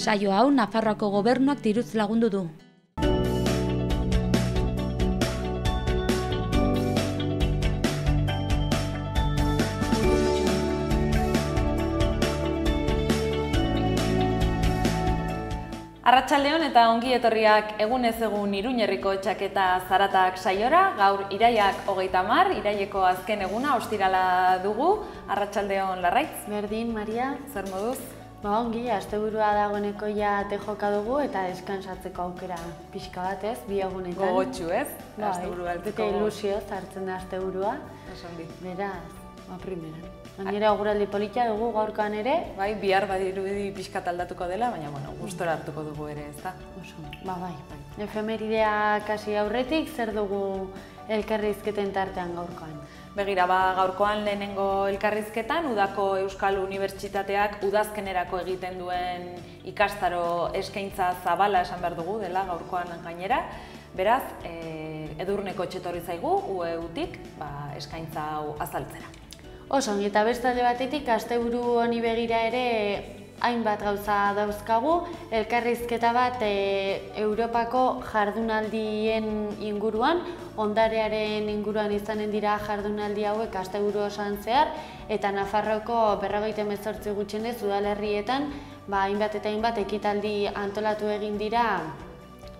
Saio hau Nafarroako gobernuak diruz lagundu du. Arratsaldeon eta ongi etorriak egunez egun Iruñerriko txaketa zaratak saiora, gaur iraiak 30, iraileko azken eguna, ostirala dugu. Arratsaldeon Larraitz. Berdin, Maria. Zer moduz? Ongi, asteburua dagoeneko ja tejoka dugu eta deskansatzeko aukera pixka bat ez, bi egunetan. Gogotxu ez? Asteburua heltzeko. Ilusioz hartzen da asteburua. Osondi. Beraz, primeran. Gainera eguraldi polita dugu gaurkoan ere. Bai, bihar badirudi pixkat aldatuko dela, baina gustora hartuko dugu ere, ezta? Oso, bai. Efemeridea kasi aurretik, zer dugu elkarrizketen tartean gaurkoan? Begira, gaurkoan lehenengo elkarrizketan, Udako Euskal Unibertsitateak udazkenerako egiten duen ikastaro eskaintza zabala esan behar dugu dela gaurkoan gainera. Beraz, Edurneko txetorri zaigu, UEUtik, eskaintza hau azaltzera. Oso, eta bestalde batetik, asteburu honi begira ere hainbat gauza dauzkagu, elkarrizketa bat Europako jardunaldien inguruan, ondarearen inguruan izanen dira jardunaldi hauek asteburu osoan zehar, eta Nafarroako 58 gutxienez udalerrietan hainbat eta hainbat ekitaldi antolatu egin dira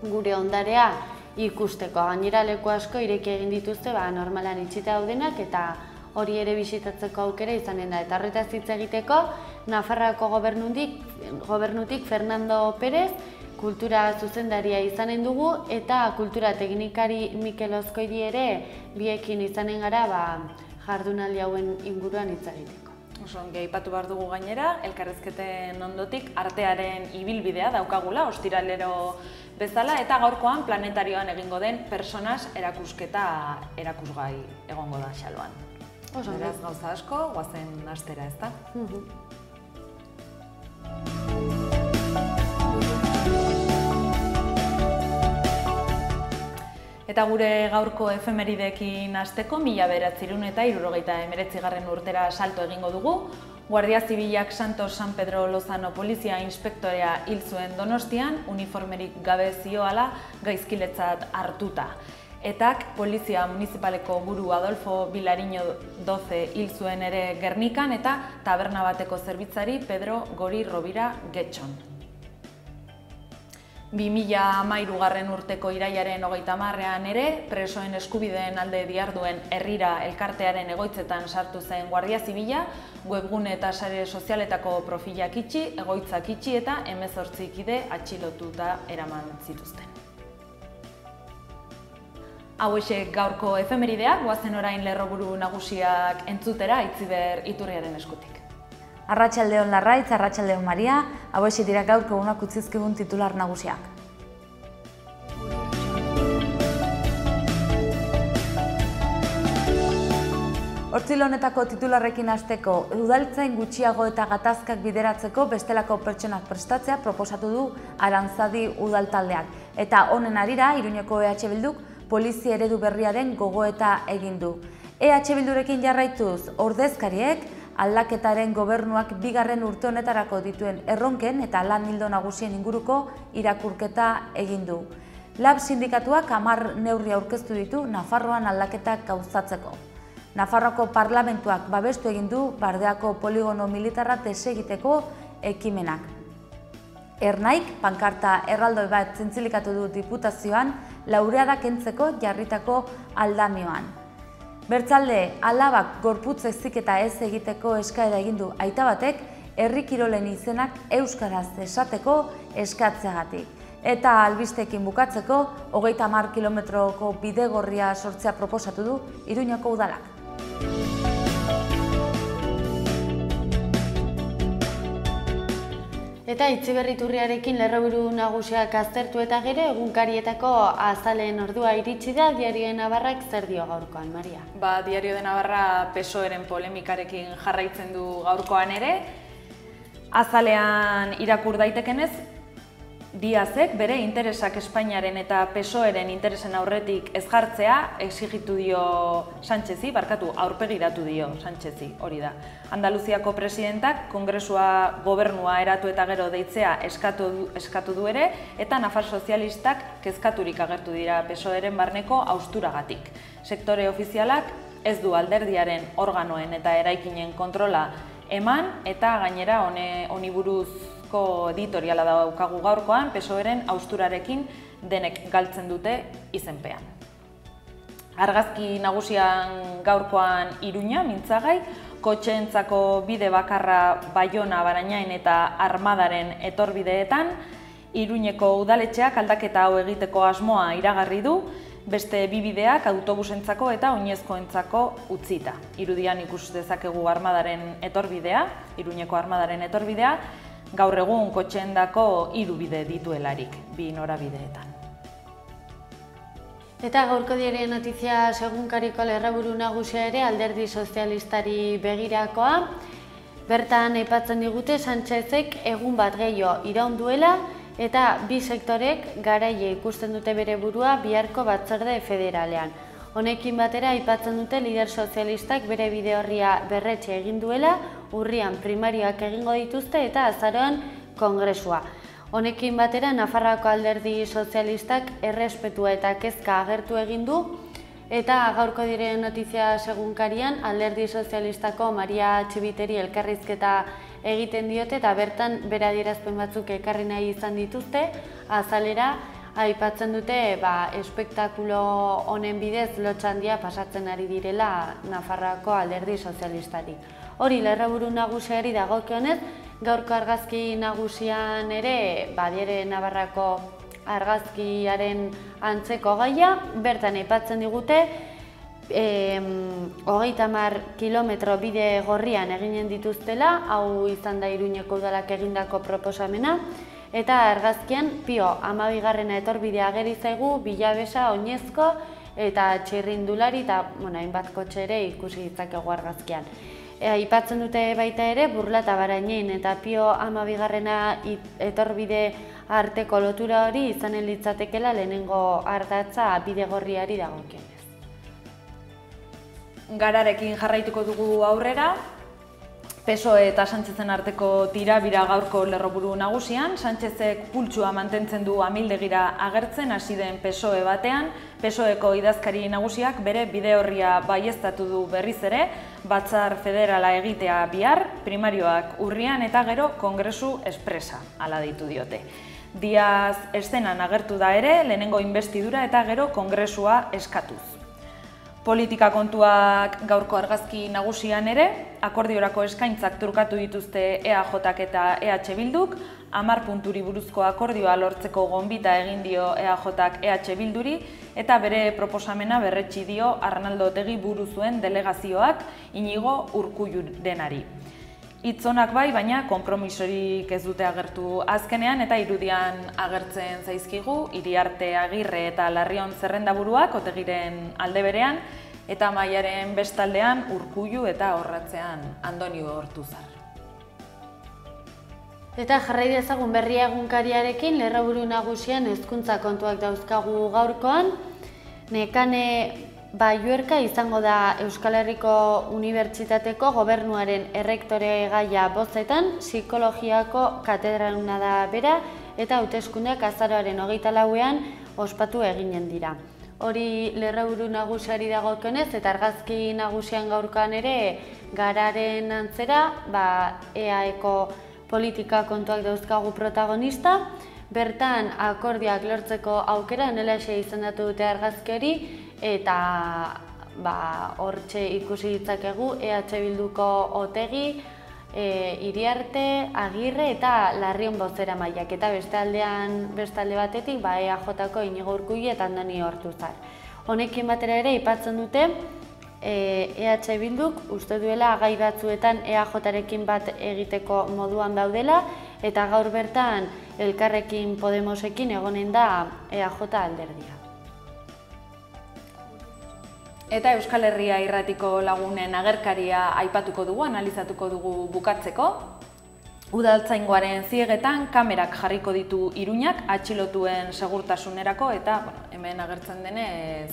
gure ondarea ikusteko. Gainera leku asko ireki egin dituzte normalan itxita daudenak eta hori ere bisitatzeko aukera izanen da. Eta horretaz hitz egiteko, Nafarroako gobernutik Fernando Pérez, kultura zuzendaria izanen dugu, eta kultura teknikari Mikel Ozkoidi ere biekin izanen gara jardunaldi hauen inguruan hitz egiteko. Oso ongi aipatu behar dugu gainera, elkarrizketen ondotik artearen ibilbidea daukagula, ostiralero bezala, eta gaurkoan planetarioan egingo den personas erakusketa erakusgai egongo da xaloan. Beraz gauza asko, guazen astera, ezta? Eta gure gaurko efemerideekin hasteko 1979 urtera salto egingo dugu. Guardia Zibilak Santos San Pedro Lozano polizia inspektorea hil zuen Donostian, uniformerik gabe zioala gaizkiletzat hartuta. Etak polizia municipaleko buru Adolfo Vilariño 12 hil zuen ere Gernikan eta taberna bateko zerbitzari Pedro Gori Robira Getxon. 2013 urteko irailaren 30ean ere, presoen eskubideen alde diharduen Herrira elkartearen egoitzetan sartu zen Guardia Zibila, webgune eta sare sozialetako profilak itxi, egoitzak itxi eta 18 kide atxilotuta eraman zituzten. Hauexek gaurko efemerideak, guazen orain lerroburu nagusiak entzutera Itziber Iturriaren eskutik. Arratsaldeon Larraitz, arratsaldeon Maria, hauexek dira gaurko unak utzizkigun titular nagusiak. Hortzil honetako titularrekin hasteko, udaltzain gutxiago eta gatazkak bideratzeko bestelako pertsonak prestatzea proposatu du Aranzadi udaltaldeak. Eta honen harira, Iruñeko EH Bilduk polizia eredu berriaren gogoeta egin du. EH Bildurekin jarraituz, ordezkariek aldaketaren gobernuak bigarren urte honetarako dituen erronken eta lan ildo nagusien inguruko irakurketa egin du. Lab sindikatuak 10 neurri aurkeztu ditu Nafarroan aldaketak gauzatzeko. Nafarroako parlamentuak babestu egin du Bardeako poligono militarra desegiteko ekimenak. Ernaik, pankarta erraldoi bat zintzilikatu du diputazioan, laureada kentzeko jarritako aldamioan. Bertzalde, alabak gorputz heziketa ez egiteko eskaera egin du aita batek, herri kirolen izenak euskaraz esateko eskatzeagatik. Eta albistekin bukatzeko, 30 kilometroko bidegorria sortzea proposatu du Iruñeko udalak. Eta Itziber Iturriarekin lerroburu nagusiak aztertu eta gero egunkarietako azalen ordua iritsi da. Diario de Navarrak zer dio gaurkoan, Maria? Diario de Navarra PSOEren polemikarekin jarraitzen du gaurkoan ere. Azalean irakur daitekenez, Díazek bere interesak Espainiaren eta PSOEren interesen aurretik ez jartzea exigitu dio Sánchezi, aurpegiratu dio Sánchezi, hori da. Andaluziako presidentak Kongresua gobernua eratu eta gero deitzea eskatu du ere, eta nafar sozialistak kezkaturik agertu dira PSOEren barneko hausturagatik. Sektore ofizialak ez du alderdiaren organoen eta eraikinen kontrola eman, eta gainera honi buruzko editoriala daukagu gaurkoan, PSOEren hausturarekin denek galtzen dute izenpean. Argazki nagusian gaurkoan Iruña, mintzagai, kotxeentzako bide bakarra Baiona, Barañain eta Armadaren etorbideetan, Iruñeko udaletxeak aldaketa hau egiteko asmoa iragarri du, beste bi bideak autobusentzako eta oinezkoentzako utzita. Irudian ikus dezakegu Armadaren etorbidea, Iruñeko Armadaren etorbidea, gaur egun kotxeendako 3 bide dituelarik, 2 norabideetan. Eta gaurko diaren notizia segunkariko lerraburu nagusia ere Alderdi Sozialistari begirakoa. Bertan aipatzen digute Sánchezek egun bat gehiago iraun duela eta bi sektorek garaile ikusten dute bere burua biharko batzorde federalean. Honekin batera aipatzen dute lider sozialistak bere bide orria berretxe egin duela, urrian primarioak egingo dituzte eta azaroan kongresua. Honekin batera Nafarroako Alderdi Sozialistak errespetua eta kezka agertu egin du, eta gaurko diren notizia segunkarian Alderdi Sozialistako Maria Txibiteri elkarrizketa egiten diote eta bertan bere adierazpen batzuk ekarri nahi izan dituzte, azalera aipatzen dute espektakulo honen bidez lotsa handia pasatzen ari direla Nafarroako Alderdi Sozialistari. Hori lerraburu nagusiari dagokionez, gaurko argazki nagusian ere badiere Navarrako argazkiaren antzeko gaia, bertan aipatzen digute 30 kilometro bide gorrian eginen dituztela, hau izan da Iruñeko udalak egindako proposamena, eta argazkian Pio 12. etorbidea ageri zaigu, Bilabesa, Oinezko eta Txirrindulari eta hainbat kotxe ere ikusi ditzakegu argazkian. Aipatzen dute baita ere Burlata, Barañain eta Pio 12. etorbide arteko lotura hori izanen litzatekela lehenengo ardatza bide gorriari dagokionez. Gararekin jarraituko dugu aurrera. PSOE eta Sánchezen arteko tirabira gaurko lerroburu nagusian. Sánchezek pultsua mantentzen du amildegira agertzen hasi den PSOE batean. PSOEko idazkari nagusiak bere bide orria baieztatu du berriz ere, batzar federala egitea bihar, primarioak urrian eta gero kongresu espresa, hala deitu diote. Díaz eszenan agertu da ere, lehenengo inbestidura eta gero kongresua eskatuz. Politika kontuak gaurko argazki nagusian ere, akordiorako eskaintzak trukatu dituzte EAJak eta EH Bilduk, 10 punturi buruzko akordioa lortzeko gonbita egin dio EAJak EH Bilduri, eta bere proposamena berretsi dio Arnaldo Otegi buru zuen delegazioak Inigo Urkullurenari. Hitzonak bai, baina konpromisorik ez dute agertu azkenean eta irudian agertzen zaizkigu Iriarte Agirre eta Larrion zerrendaburuak Otegiren alde berean eta Maiaren bestaldean Urkullu eta Orratzean Andonio Ortuzar. Eta jarrai dezagun Berria egunkariarekin lerroburu nagusian hezkuntza kontuak dauzkagu gaurkoan. Nekane Balluerka izango da Euskal Herriko Unibertsitateko gobernuaren errektore gaia bozetan, psikologiako katedraduna da bera eta hauteskundeak azaroaren 24ean ospatu eginen dira. Hori lerroburu nagusiari dagokionez eta argazki nagusian gaurkoan ere gararen antzera EAeko politika kontuak dauzkagu protagonista. Bertan akordioak lortzeko aukera nelaxe izendatu dute argazki hori eta hortxe ikusi ditzakegu EH Bilduko Otegi, Iriarte, Agirre eta Larrion bozeramaileak eta beste alde batetik EAJko Inigo Urkullu eta Andonio Ortuzar. Honekin batera ere aipatzen dute EH Bilduk uste duela gai batzuetan EAJarekin bat egiteko moduan daudela eta gaur bertan Elkarrekin Podemosekin egonen da EAJ alderdia. Eta Euskal Herria Irratiko lagunen agerkaria aipatuko dugu, analizatuko dugu bukatzeko. Udaltzaingoaren ziegetan kamerak jarriko ditu Iruñak atxilotuen segurtasunerako eta hemen agertzen denez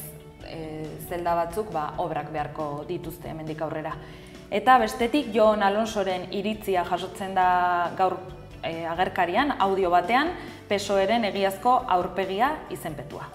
zelda batzuk obrak beharko dituzte hemendik aurrera. Eta bestetik Jon Alonsoren iritzia jasotzen da gaur agerkarian, audio batean, PSOEren egiazko aurpegia izenpetua.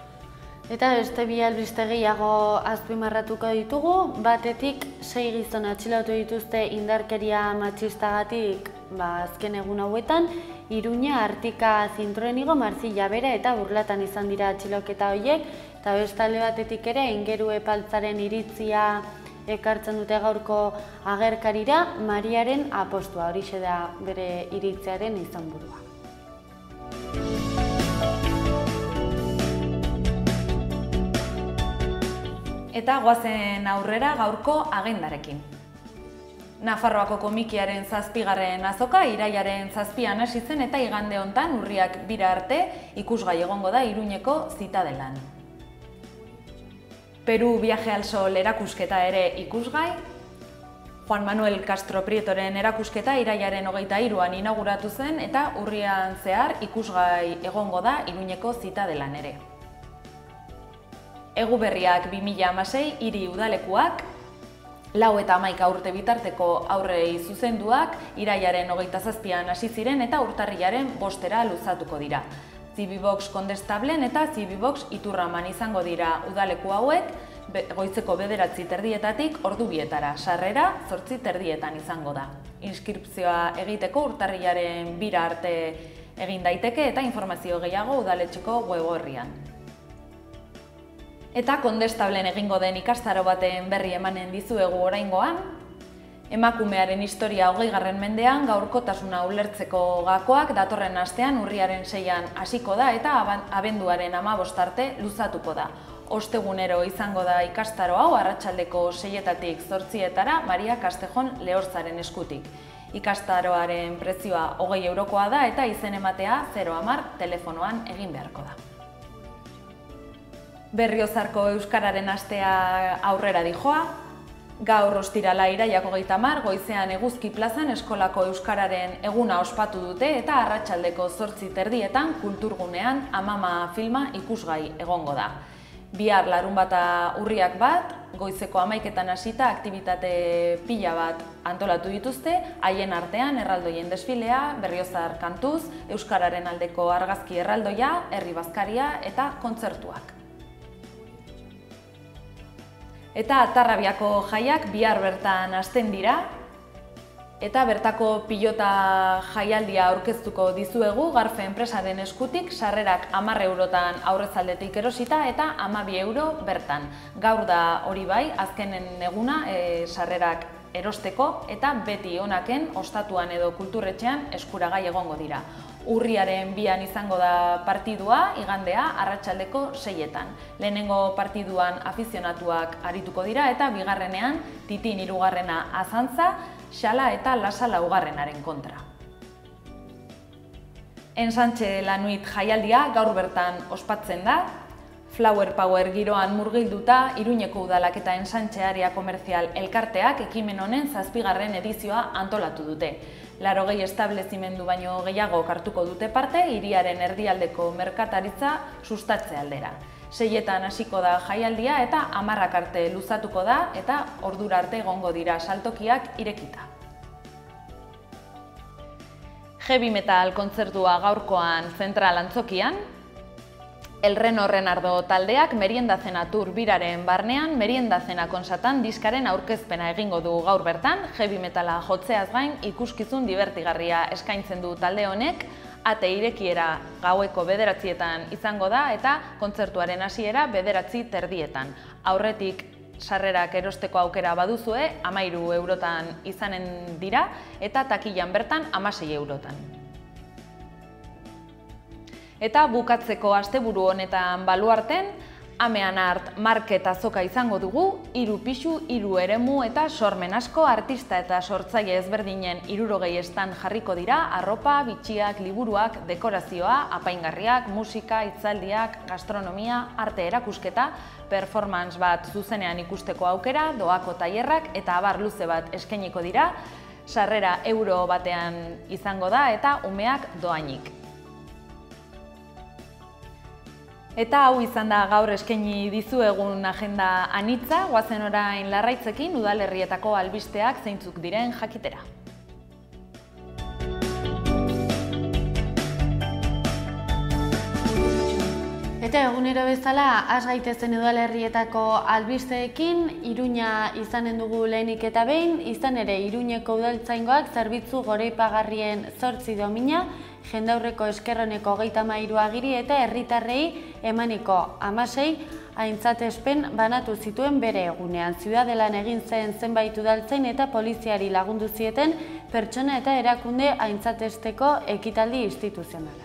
Eta beste bi albiste gehiago azpimarratuko ditugu, batetik 6 gizon atxilotu dituzte indarkeria matxistagatik azken egun hauetan, Iruña, Artika, Zintronigo, Marzilla Bera eta Burlatan izan dira atxiloketa horiek, eta beste alde batetik ere Aingeru epaltzaren iritzia ekartzen dute gaurko agerkarira, Mariaren apostua, horixe da bere iritziaren izenburua. Eta goazen aurrera gaurko agendarekin. Nafarroako komikiaren 7. azoka irailaren 7an hasi zen eta igande hontan urriak 2 arte ikusgai egongo da Iruñeko Zitadelan. Peru Viaje al Sol erakusketa ere ikusgai, Juan Manuel Castro Prietoren erakusketa irailaren 23an inauguratu zen eta urrian zehar ikusgai egongo da Iruñeko Zitadelan ere. Eguberriak 2016 hiri udalekuak, 4 eta 11 urte bitarteko aurrei zuzenduak irailaren 27an hasi ziren eta urtarrilaren 5era luzatuko dira. Zibibox Kondestablen eta Zibibox Iturraman izango dira udaleku hauek, goizeko 9:30 ordu 2etara, sarrera 8:30 izango da. Inskripzioa egiteko urtarrilaren 2 arte egin daiteke eta informazio gehiago udaletxeko web orrian. Eta Kondestablen egingo den ikastaro baten berri emanen dizuegu oraingoan. Emakumearen historia 20. mendean gaurkotasuna ulertzeko gakoak datorren astean urriaren 6an hasiko da eta abenduaren 15 arte luzatuko da. Ostegunero izango da ikastaro hau arratsaldeko 6etatik 8etara Maria Castejon Lehorzaren eskutik. Ikastaroaren prezioa 20 eurokoa da eta izen ematea 010 telefonoan egin beharko da. Berriozarko Euskararen astea aurrera dijoa. Gaur ostirala irailak 30 goizean Eguzki plazan eskolako Euskararen eguna ospatu dute eta arratsaldeko 8:30etan kulturgunean Amama filma ikusgai egongo da. Bihar larunbata urriak 1, goizeko 11etan hasita aktibitate pila bat antolatu dituzte, haien artean erraldoien desfilea, Berriozar kantuz, Euskararen aldeko argazki erraldoia, herri bazkaria eta kontzertuak. Eta Tarrabiako jaiak bihar bertan hasten dira, eta bertako pilota jaialdia aurkeztuko dizuegu Garfe enpresaren eskutik, sarrerak 10 eurotan aurrezaldetik erosita eta 12 euro bertan. Gaur da hori bai, azkenen eguna sarrerak erosteko eta beti onaken ostatuan edo kulturretxean eskuragai egongo dira. Urriaren 2an izango da partidua, igandea arratsaldeko 6etan. Lehenengo partiduan afizionatuak arituko dira eta bigarrenean Titin 3. Azantza, Xala eta Lasa 4. kontra. Ensanche Lanuit jaialdia gaur bertan ospatzen da. Flower Power giroan murgilduta Iruñeko udalak eta Ensanche Area Komerzial elkarteak ekimen honen 7. edizioa antolatu dute. 80 establezimendu baino gehiago hartuko dute parte hiriaren erdialdeko merkataritza sustatze aldera. 6etan hasiko da jaialdia eta 10 arte luzatuko da eta ordura arte egongo dira saltokiak irekita. Heavy metal kontzertua gaurkoan Zentral Antzokian. El Reno Renardo taldeak Merienda Zena Tour biraren barnean Merienda Zena konsatan diskaren aurkezpena egingo du gaur bertan, heavy metala jotzeaz gain ikuskizun divertigarria eskaintzen du talde honek, ate irekiera gaueko 9etan izango da eta kontzertuaren hasiera 9:30. Aurretik sarrerak erosteko aukera baduzue, 13 eurotan izanen dira eta takilan bertan 16 eurotan. Eta bukatzeko asteburu honetan baluarten, Amean Art Market azoka izango dugu, 3 pisu, 3 eremu eta sormen asko artista eta sortzaile ezberdinen 60 estan jarriko dira, arropa, bitxiak, liburuak, dekorazioa, apaingarriak, musika, hitzaldiak, gastronomia, arte erakusketa, performance bat zuzenean ikusteko aukera, doako tailerrak eta abar luze bat eskainiko dira. sarrera euro batean izango da eta umeak doainik. Eta hau izan da gaur eskaini dizuegun agenda anitza, goazen orain Larraitzekin udalerrietako albisteak zeintzuk diren jakitera. Eta egunero bezala, has gaitezen udalerrietako albisteekin, Iruña izanen dugu lehenik eta behin, izan ere Iruñeko udaltzaingoak zerbitzu goraipagarrien 8 domina, jendaurreko eskerroneko 33 agiri eta herritarrei emaniko 16 aintzatespen banatu zituen bere egunean. Ziudadelan egin zen zenbait udaltzain eta poliziari lagundu zieten pertsona eta erakunde aintzatesteko ekitaldi instituzionala.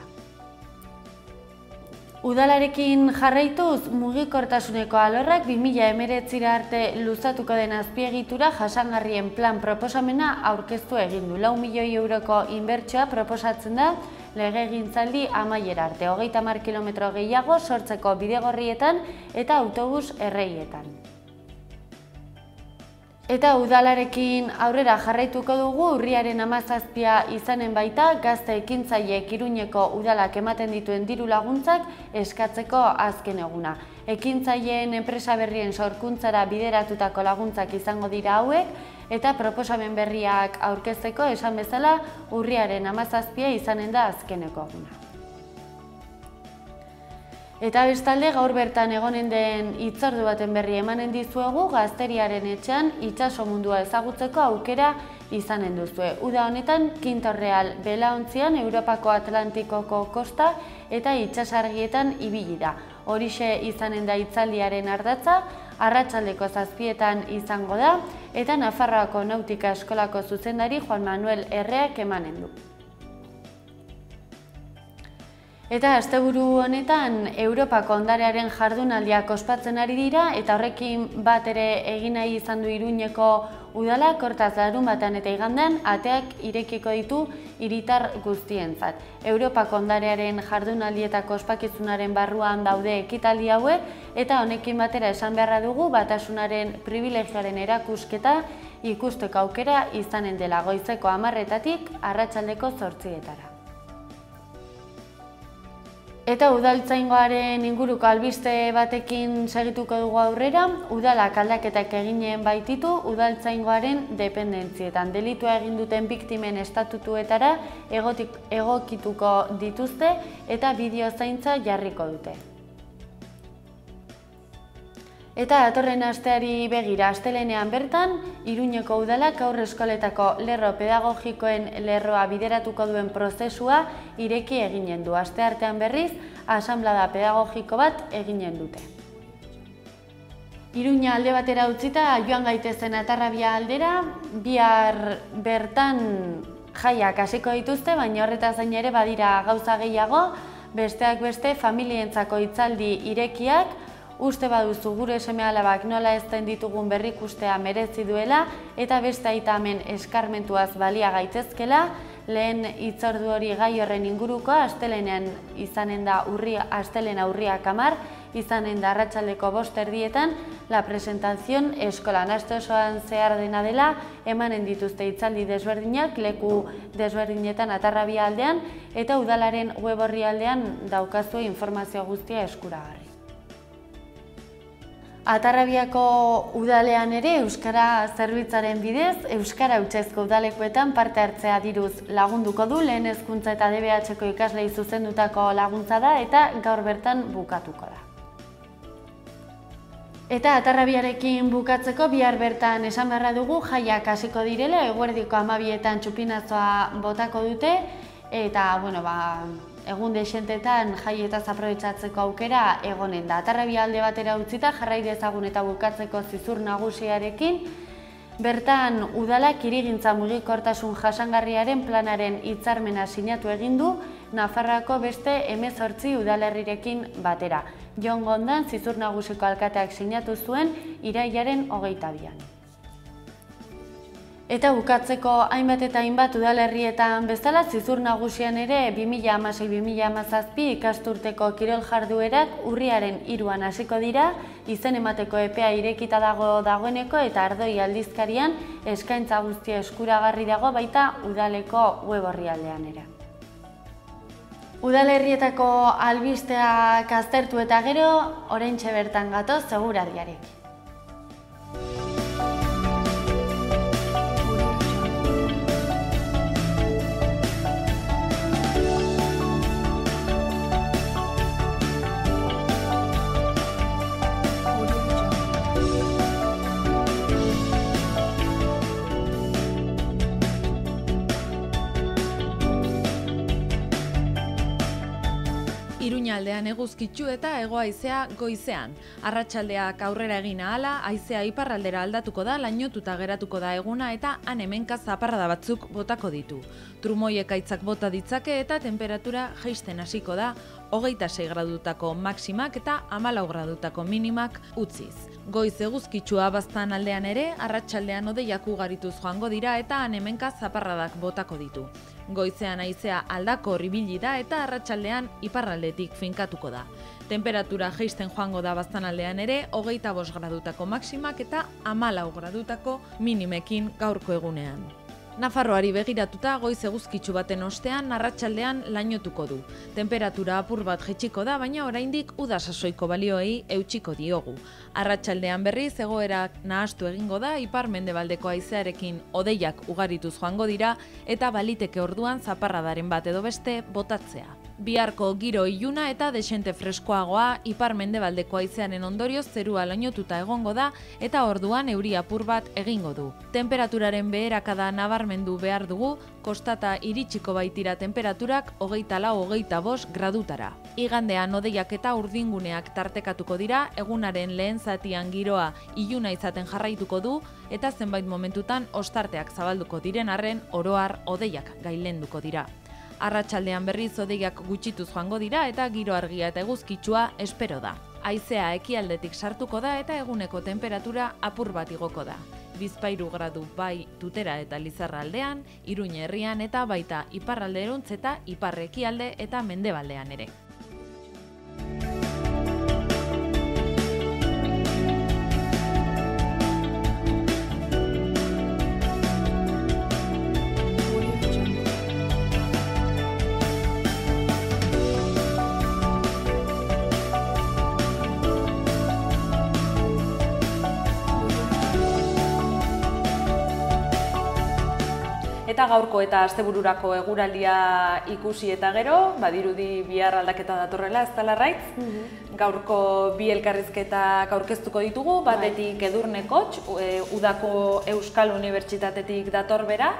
Udalarekin jarraituz, mugikortasuneko alorrak 2019 arte luzatuko den azpiegitura jasangarrien plan proposamena aurkeztu egin du. 4 milioi euroko inbertsioa proposatzen da legegintzaldi amaiera arte, 30 kilometro gehiago sortzeko bidegorrietan eta autobus erreietan. Eta udalarekin aurrera jarraituko dugu, urriaren 17 izanen baita gazte ekintzaileek Iruñeko udalak ematen dituen diru laguntzak eskatzeko azken eguna. Ekintzaileen enpresa berrien sorkuntzara bideratutako laguntzak izango dira hauek, eta proposamen berriak aurkezteko esan bezala urriaren 17 izanen da azkeneko eguna. Eta bestalde, gaur bertan egonen den hitzordu baten berri emanen dizuegu, Gazteriaren etxean itsaso mundua ezagutzeko aukera izanen duzue. Uda honetan, Kintorreal belaontzian Europako Atlantikoko kosta eta itsasargietan ibili da. Horixe izanen da hitzaldiaren ardatza, arratsaldeko 7etan izango da, eta Nafarroako Nautika Eskolako zuzendari Juan Manuel Erreak emanen du. Eta asteburu honetan Europako ondarearen jardunaldiak ospatzen ari dira eta horrekin bat ere egin nahi izan du Iruñeko udalak, hortaz larunbatean eta igandean ateak irekiko ditu hiritar guztientzat. Europako ondarearen jardunaldietako ospakizunaren barruan daude ekitaldi hauek eta honekin batera esan beharra dugu batasunaren pribilegioaren erakusketa ikusteko aukera izanen dela goizeko 10:00-tatik arratsaldeko 8:00-etara. Eta udaltzaingoaren inguruko albiste batekin segituko dugu aurrera, udalak aldaketak eginen baititu udaltzaingoaren dependentzietan. Delitua egin duten biktimen estatutuetara egokituko dituzte eta bideo zaintza jarriko dute. Eta datorren asteari begira, astelehenean bertan, Iruñeko udalak haurreskoletako lerro pedagogikoen lerroa bideratuko duen prozesua ireki eginen du. Asteartean berriz, asanblada pedagogiko bat eginen dute. Iruña alde batera utzita, joan gaitezen Atarrabia aldera, bihar bertan jaiak hasiko dituzte, baina horretaz gain ere badira gauza gehiago, besteak beste familientzako hitzaldi irekiak, uste baduzu gure seme-alabak nola ezten ditugun berrikustea merezi duela eta beste aitamen eskarmentuaz balia gaitezkela, lehen hitzordu hori gai horren inguruko astelehenean izanen da astelena urriak 10, izanen da arratsaldeko 5:00 la presentación eskolan. Aste osoan zehar dena dela, emanen dituzte hitzaldi desberdinak leku desberdinetan Atarrabia aldean eta udalaren web orrialdean daukazue informazio guztia eskuragarri. Atarrabiako udalean ere Euskara zerbitzaren bidez, Euskara hutsezko udalekuetan parte hartzea diruz lagunduko du, lehen hezkuntza eta DBH-ko ikaslei zuzendutako laguntza da eta gaur bertan bukatuko da. Eta Atarrabiarekin bukatzeko bihar bertan esan beharra dugu jaiak hasiko direla, eguerdiko 12etan txupinazoa botako dute eta, egun dexentetan jaietaz aprobetxatzeko aukera egonen da. Atarrabia alde batera utzita jarrai dezagun eta bukatzeko zizur nagusiarekin, bertan udalak hirigintza mugikortasun jasangarriaren planaren hitzarmena sinatu egin du Nafarroako beste 18 udalerrirekin batera. Jon Gondan zizur nagusiko alkateak sinatu zuen irailaren 22an. Eta bukatzeko hainbat eta hainbat udalerrietan bezala, Zizur Nagusian ere 2016-2017 ikasturteko kirol jarduerak urriaren 3an hasiko dira, izen emateko epea irekita dagoeneko eta Ardoi aldizkarian eskaintza guztia eskuragarri dago baita udaleko web orrialdean ere. Udalerrietako albisteak aztertu eta gero, oraintxe bertan gatoz seguradiarekin. Iruñaldean eguzkitsu eta hego haizea goizean. Arratsaldeak aurrera egin ahala, haizea iparraldera aldatuko da, lainotuta geratuko da eguna eta han hemenka zaparrada batzuk botako ditu. Trumoi ekaitzak bota ditzake eta temperatura jaisten hasiko da, 26 gradutako maximak eta 14 gradutako minimak utziz. Goiz eguzkitsua baztan aldean ere, arratsaldean hodeiak ugarituz joango dira eta han hemenka zaparradak botako ditu. Goizean haizea aldako ibili da eta arratsaldean iparraldetik finkatuko da. Temperatura jaisten joango da baztanaldean ere, 25 gradutako maximak eta 14 gradutako minimekin gaurko egunean. Nafarroari begiratuta goiz eguzkitsu baten ostean arratsaldean lainotuko du. Temperatura apur bat jaitsiko da, baina oraindik uda sasoiko balioei eutsiko diogu. Arratsaldean berriz egoerak nahastu egingo da, ipar-mendebaldeko haizearekin hodeiak ugarituz joango dira eta baliteke orduan zaparradaren bat edo beste botatzea. Biharko giro iluna eta desente freskoagoa, ipar-mendebaldeko haizearen ondorioz zerua lainotuta egongo da eta orduan euri apur bat egingo du. Temperaturaren beherakada nabarmendu behar dugu, kostata iritsiko baitira temperaturak 24-25 gradutara. Igandean hodeiak eta urdinguneak tartekatuko dira, egunaren lehen zatian giroa iluna izaten jarraituko du eta zenbait momentutan ostarteak zabalduko diren arren oroar hodeiak gailenduko dira. Arratsaldean berriz hodeiak gutxituz joango dira eta giro argia eta eguzkitsua espero da. Haizea ekialdetik sartuko da eta eguneko temperatura apur bat igoko da. 13 gradu bai Tutera eta Lizarra aldean, Iruña herrian eta baita iparralderuntz eta ipar-ekialde eta mendebaldean ere. Eta gaurko eta astebururako eguraldia ikusi eta gero, badirudi bihar aldaketa datorrela, ez dela raitz? Gaurko bi elkarrizketak aurkeztuko ditugu, batetik Edurne Kotx, Udako Euskal Unibertsitatetik dator bera,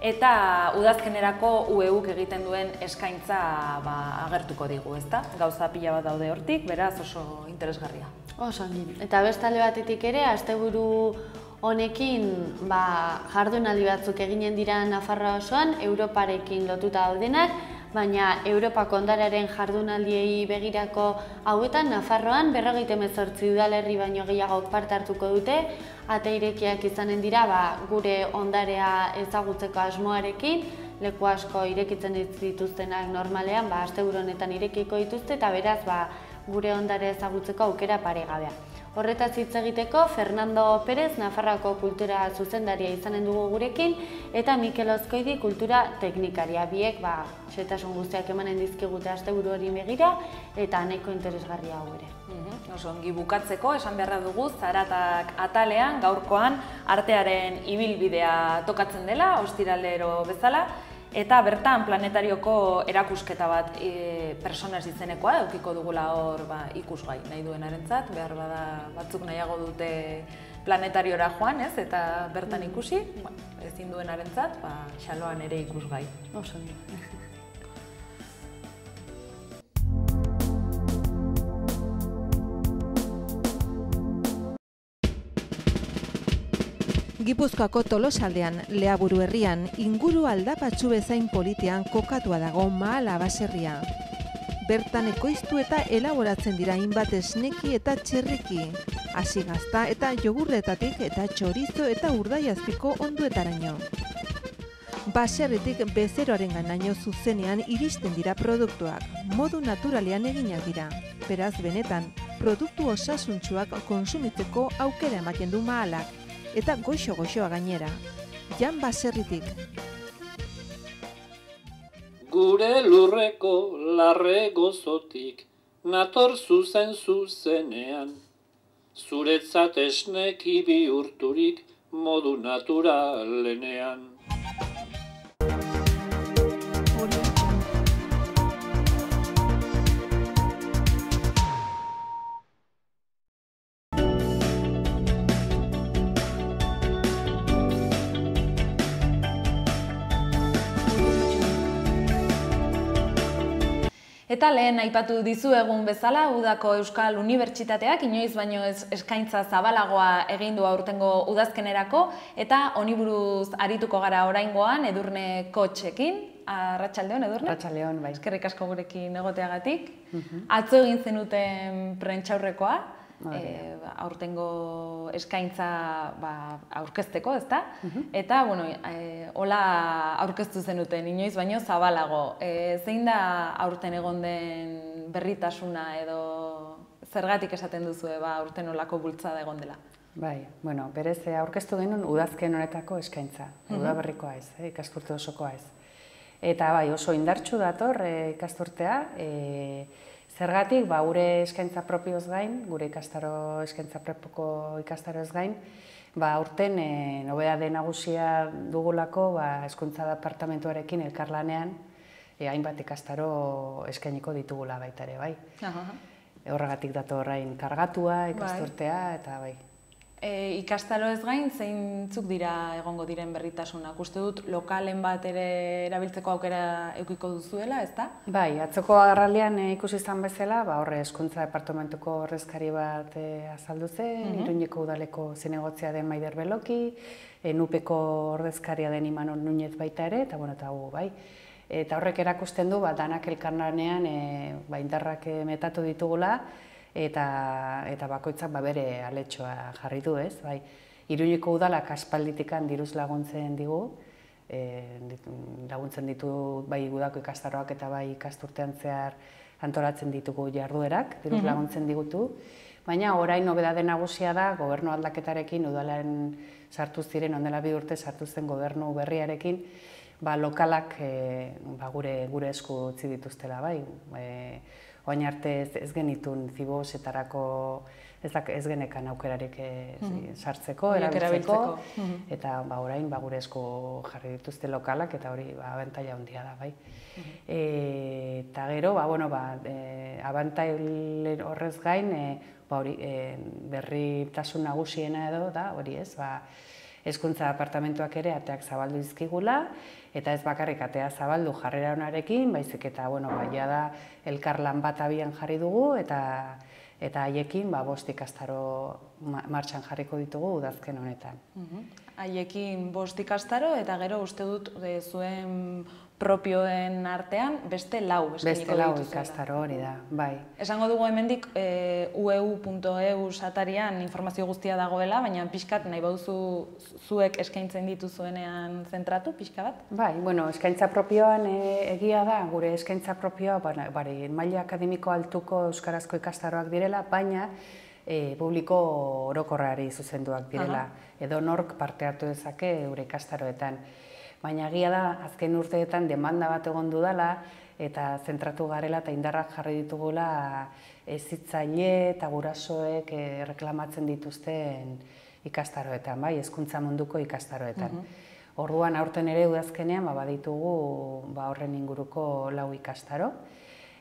eta udazkenerako UEUk egiten duen eskaintza agertuko digu, ezta? Gauza pila bat daude hortik, beraz oso interesgarria. Oso ongi. Eta bestale batetik ere, asteburu honekin jardunaldi batzuk eginen dira Nafarroa osoan, Europarekin lotuta daudenak, baina Europako ondarearen jardunaldiei begirako hauetan Nafarroan 58 udalerri baino gehiagok parte hartuko dute, ate irekiak izanen dira gure ondarea ezagutzeko asmoarekin, leku asko irekitzen dituztenak normalean, asteburu honetan irekiko dituzte eta beraz gure ondare ezagutzeko aukera paregabea. Horretaz hitz egiteko, Fernando Pérez, Nafarroako kultura zuzendaria izanen dugu gurekin, eta Mikel Ozkoidi kultura teknikaria. Biek, xehetasun guztiak emanen dizkigute asteburu hori begira, eta nahiko interesgarria hau ere. Oso ongi bukatzeko, esan beharra dugu, Zaratak atalean, gaurkoan, artearen ibilbidea tokatzen dela, ostiralero bezala, eta bertan planetarioko erakusketa bat personas izenekoa edukiko dugula hor ikusgai nahi duenarentzat, behar bada batzuk nahiago dute planetariora joan, ez, eta bertan ikusi, ezin duenarentzat, xaloan ere ikusgai. Oso. Gipuzkoako Tolosaldean, Leaburu herrian, inguru aldapatsu bezain politean kokatua dago Mahala baserria. Bertan ekoiztu eta elaboratzen dira hainbat esneki eta txerriki. hasi gazta eta jogurretatik eta txorizo eta urdaiazpiko onduetaraino. Baserritik bezeroaren ganaino zuzenean iristen dira produktuak, modu naturalean eginak dira. Beraz, benetan, produktu osasuntsuak konsumitzeko aukera ematen du Mahalak, eta goxo-goxoa gainera. Jan Baserritik. Gure lurreko larre gozotik, nator zuzenean, zuretzat esneki bihurturik modu naturalenean. Eta lehen aipatu dizuegun bezala, Udako Euskal Unibertsitateak inoiz baino eskaintza zabalagoa egin du aurtengo udazkenerako, eta honi buruz arituko gara oraingoan Edurne Kotxekin. Arratsaldeon, Edurne? Arratsaldeon, bai. Eskerrik asko gurekin egoteagatik. Atzo egin zenuten prentsaurrekoa, aurtengo eskaintza aurkezteko, ezta? Eta, hola aurkeztu zenuten, inoiz baino zabalago. Zein da aurten egon den berritasuna edo zergatik esaten duzu aurten olako bultzada egon dela? Bai, berez aurkeztu genuen udazken honetako eskaintza. Udaberrikoa ez, ikasturte osokoa ez. Eta bai, oso indartsu dator ikasturtea. Zergatik, gure eskaintza propioz gain, gure ikastaro eskaintza propoko ikastaroez gain, aurten nobedade nagusia dugulako Hezkuntza Departamentuarekin elkarlanean hainbat ikastaro eskainiko ditugula baita ere, bai. Horregatik dator orain kargatua ikasturtea eta bai. Ikastaro ez gain, zeintzuk dira egongo diren berritasunak? Uste dut lokalen bat ere erabiltzeko aukera edukiko duzuela, ezta? Bai, atzoko agerraldian ikusi izan bezala, horre Hezkuntza Departamentuko ordezkari bat azaldu zen, Iruñeko udaleko zinegotzia den Maider Beloki, Nupeko ordezkaria den Imanol Nuñez baita ere, eta gu, bai. Eta horrek erakusten du, danak elkarlanean indarrak metatu ditugula, eta bakoitzak bere aletxoa jarri du, ez? Iruñeko udalak aspalditikan diruz laguntzen digu, laguntzen ditu bai Udako ikastaroak eta bai ikasturtean zehar antolatzen ditugu jarduerak, diruz laguntzen digutu. Baina orain nobedade nagusia da, gobernu aldaketarekin, udalaren sartu ziren, ondela 2 urte sartu zen gobernu berriarekin, lokalak gure esku utzi dituztela, bai. Oain arte ez genitun zibosetarako ez genekan aukerarik sartzeko, erabiltzeko, eta orain gure esku jarri dituzte lokalak, eta hori abantaila handia da, bai. Eta gero, abantaila horrez gain, berritasun nagusiena edo da, hori ez, Hezkuntza Departamentuak ere ateak zabaldu dizkigula, eta ez bakarrik atea zabaldu jarrera honarekin, baizik eta, da elkarlan bat abian jarri dugu, eta haiekin 5 ikastaro martxan jarriko ditugu udazken honetan. Haiekin 5 ikastaro, eta gero uste dut zuen propioen artean beste 4 Beste 4 ikastaro hori da, bai. Esango dugu hemendik ueu.eu satarian informazio guztia dagoela, baina pixkat nahi baduzu zuek eskaintzen dituzuenean zentratu, pixka bat? Bai, eskaintza propioan egia da, gure eskaintza propioa maila akademiko altuko euskarazko ikastaroak direla, baina publiko orokorrari zuzenduak direla, edo nork parte hartu dezake gure ikastaroetan. Baina egia da, azken urteetan demanda bat egon dudala, eta zentratu garela eta indarrak jarri ditugula hezitzaile eta gurasoek reklamatzen dituzten ikastaroetan, bai, hezkuntza munduko ikastaroetan. Orduan aurten ere udazkenean baditugu horren inguruko 4 ikastaro.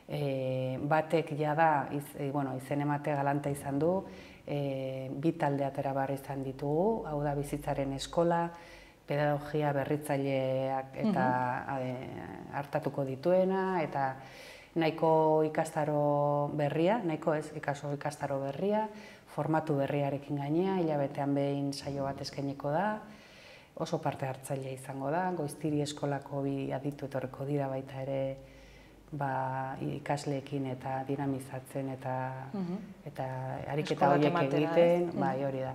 Batek jada izen emate galanta izan du, 2 talde atera barri izan ditugu, hau da bizitzaren eskola, pedagogia berritzaileak eta hartatuko dituena, eta nahiko ikastaro berria, nahiko ez, ikastaro berria, formatu berriarekin gainea, hilabetean behin saio bat eskainiko da, oso parte hartzailea izango da, Goiztiri eskolako 2 aditu etorriko dira baita ere ikasleekin eta dinamizatzen eta ariketa horiek egiten, bai, hori da.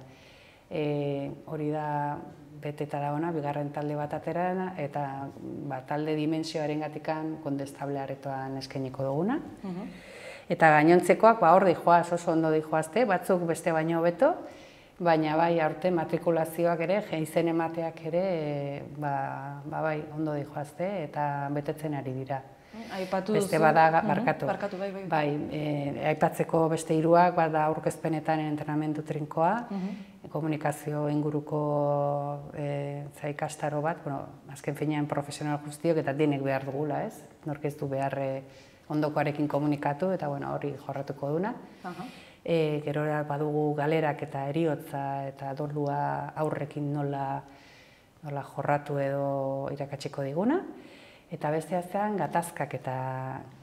Hori da beteta dagoena, bigarren talde bat atera, eta talde dimensioaren gatikan kondestable aretoan eskainiko duguna. Eta gainontzekoak hor dijoaz, oso ondo dijoazte, batzuk beste baino hobeto, baina bai, aurte matrikulazioak ere, izen emateak ere, bai, ondo dijoazte eta betetzen ari dira. Aipatu duzu. Beste bada, barkatu. Barkatu, bai. Bai, aipatzeko beste hiruak, bada aurkezpenetan entrenamendu trinkoa, komunikazio inguruko ikastaro bat, azken finean profesional guztiok eta denek behar dugula, ez? Nork ez du behar ondokoarekin komunikatu eta hori jorratuko duna. Gero badugu galerak eta heriotza eta dolua aurrekin nola jorratu edo irakatsiko diguna. Eta beste aztean gatazkak eta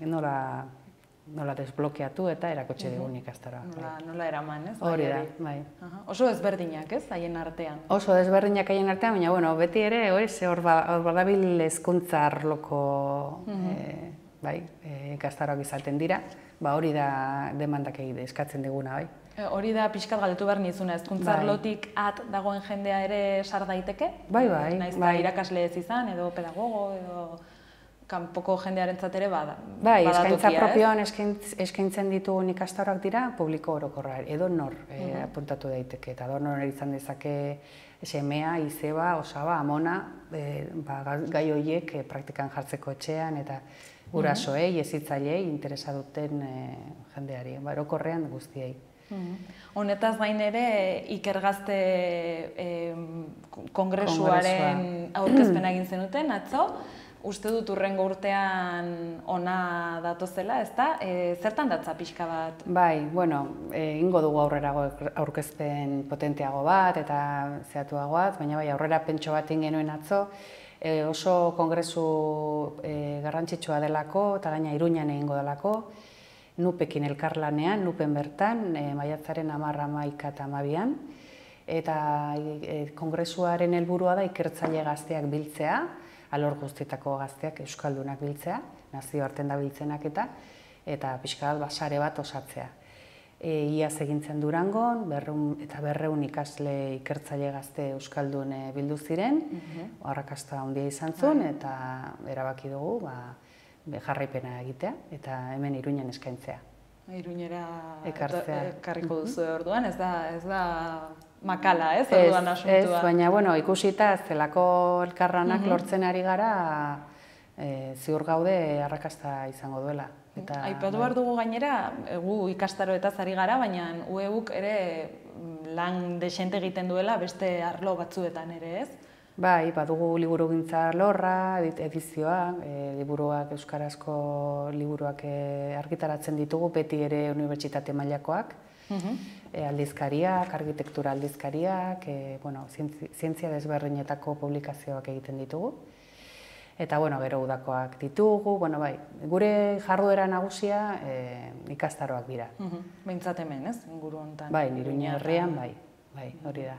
nola desblokeatu eta erakutsi digun ikastaroa. Nola eraman, ez? Hori da, bai. Oso ezberdinak, ez, haien artean? Oso ezberdinak haien artean, baina beti ere hor badabil hezkuntza arloko ikastaroak izaten dira. Hori da demandak eskatzen diguna, bai. Hori da pixkat galdetu behar nizuna, hezkuntza arlotik dagoen jendea ere sar daiteke? Bai. Naiz da irakasle ez izan, edo pedagogo, edo kanpoko jendearentzat ere badatokia, bai, eskaintza propioan eskaintzen ditugun ikastaroak dira publiko orokorra, edo nor apuntatu daiteke, eta edo nor izan dezake semea, izeba, osaba, amona, gai horiek praktikan jartzeko etxean, eta gurasoei, hezitzailei, interesa duten jendeari, orokorrean guztiei. Honetaz gain ere, Ikergazte kongresuaren aurkezpena egin zenuten, atzo, uste dut hurrengo urtean ona datozela, ezta? Zertan datza pixka bat? Bai, ingo dugu aurrerago aurkezpen potenteago bat eta zehatuago bat, baina aurrera pentso bat genuen atzo, oso kongresu garrantzitsua delako eta gaina Iruñan egingo delako, Nupekin elkarlanean, Nupen bertan, maiatzaren 10, 11 eta 12an, eta kongresuaren helburua da ikertzaile gazteak biltzea, alor guztietako gazteak euskaldunak biltzea, nazioartean da biltzenak eta pixka bat sare bat osatzea. Iaz egintzen Durangon, 200 ikasle ikertzaile gazte euskaldun bildu ziren, arrakasta handia izan zuen, eta erabaki dugu jarraipena egitea, eta hemen Iruñan eskaintzea. Iruñera ekarriko duzu orduan, ez da makala, ez, orduan asuntua? Ez, baina, ikusita, zelako elkarranak lortzen ari gara, ziur gaude arrakasta izango duela. Aipatu behar dugu gainera, gu ikastaroetaz ari gara, baina UEUk ere lan desente egiten duela beste arlo batzuetan ere, ez? Bai, badugu liburugintza lorra, edizioa, liburuak, euskarazko liburuak argitaratzen ditugu, beti ere unibertsitate mailakoak, aldizkariak, arkitektura aldizkariak, zientzia desberdinetako publikazioak egiten ditugu. Eta, gero udakoak ditugu, gure jarduera nagusia ikastaroak dira. Behintzat hemen, ez, inguru honetan? Bai, Iruña herrian, bai, hori da.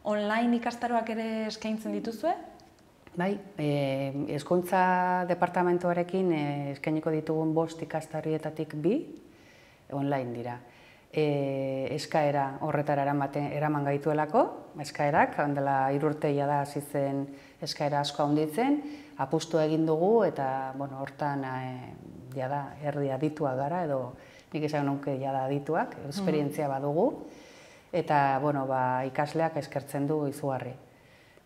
Online ikastaroak ere eskaintzen dituzue? Bai, Hezkuntza Departamentuarekin eskainiko ditugun 5 ikastarietatik 2 online dira. Eskaera horretara eraman gaituelako, eskaerak, handela 3 urte jada hasi zen eskaera asko handitzen, apustu egin dugu eta hortan jada erdi adituak gara, edo nik esan nuke jada adituak, esperientzia badugu. Eta ikasleak eskertzen du izugarri.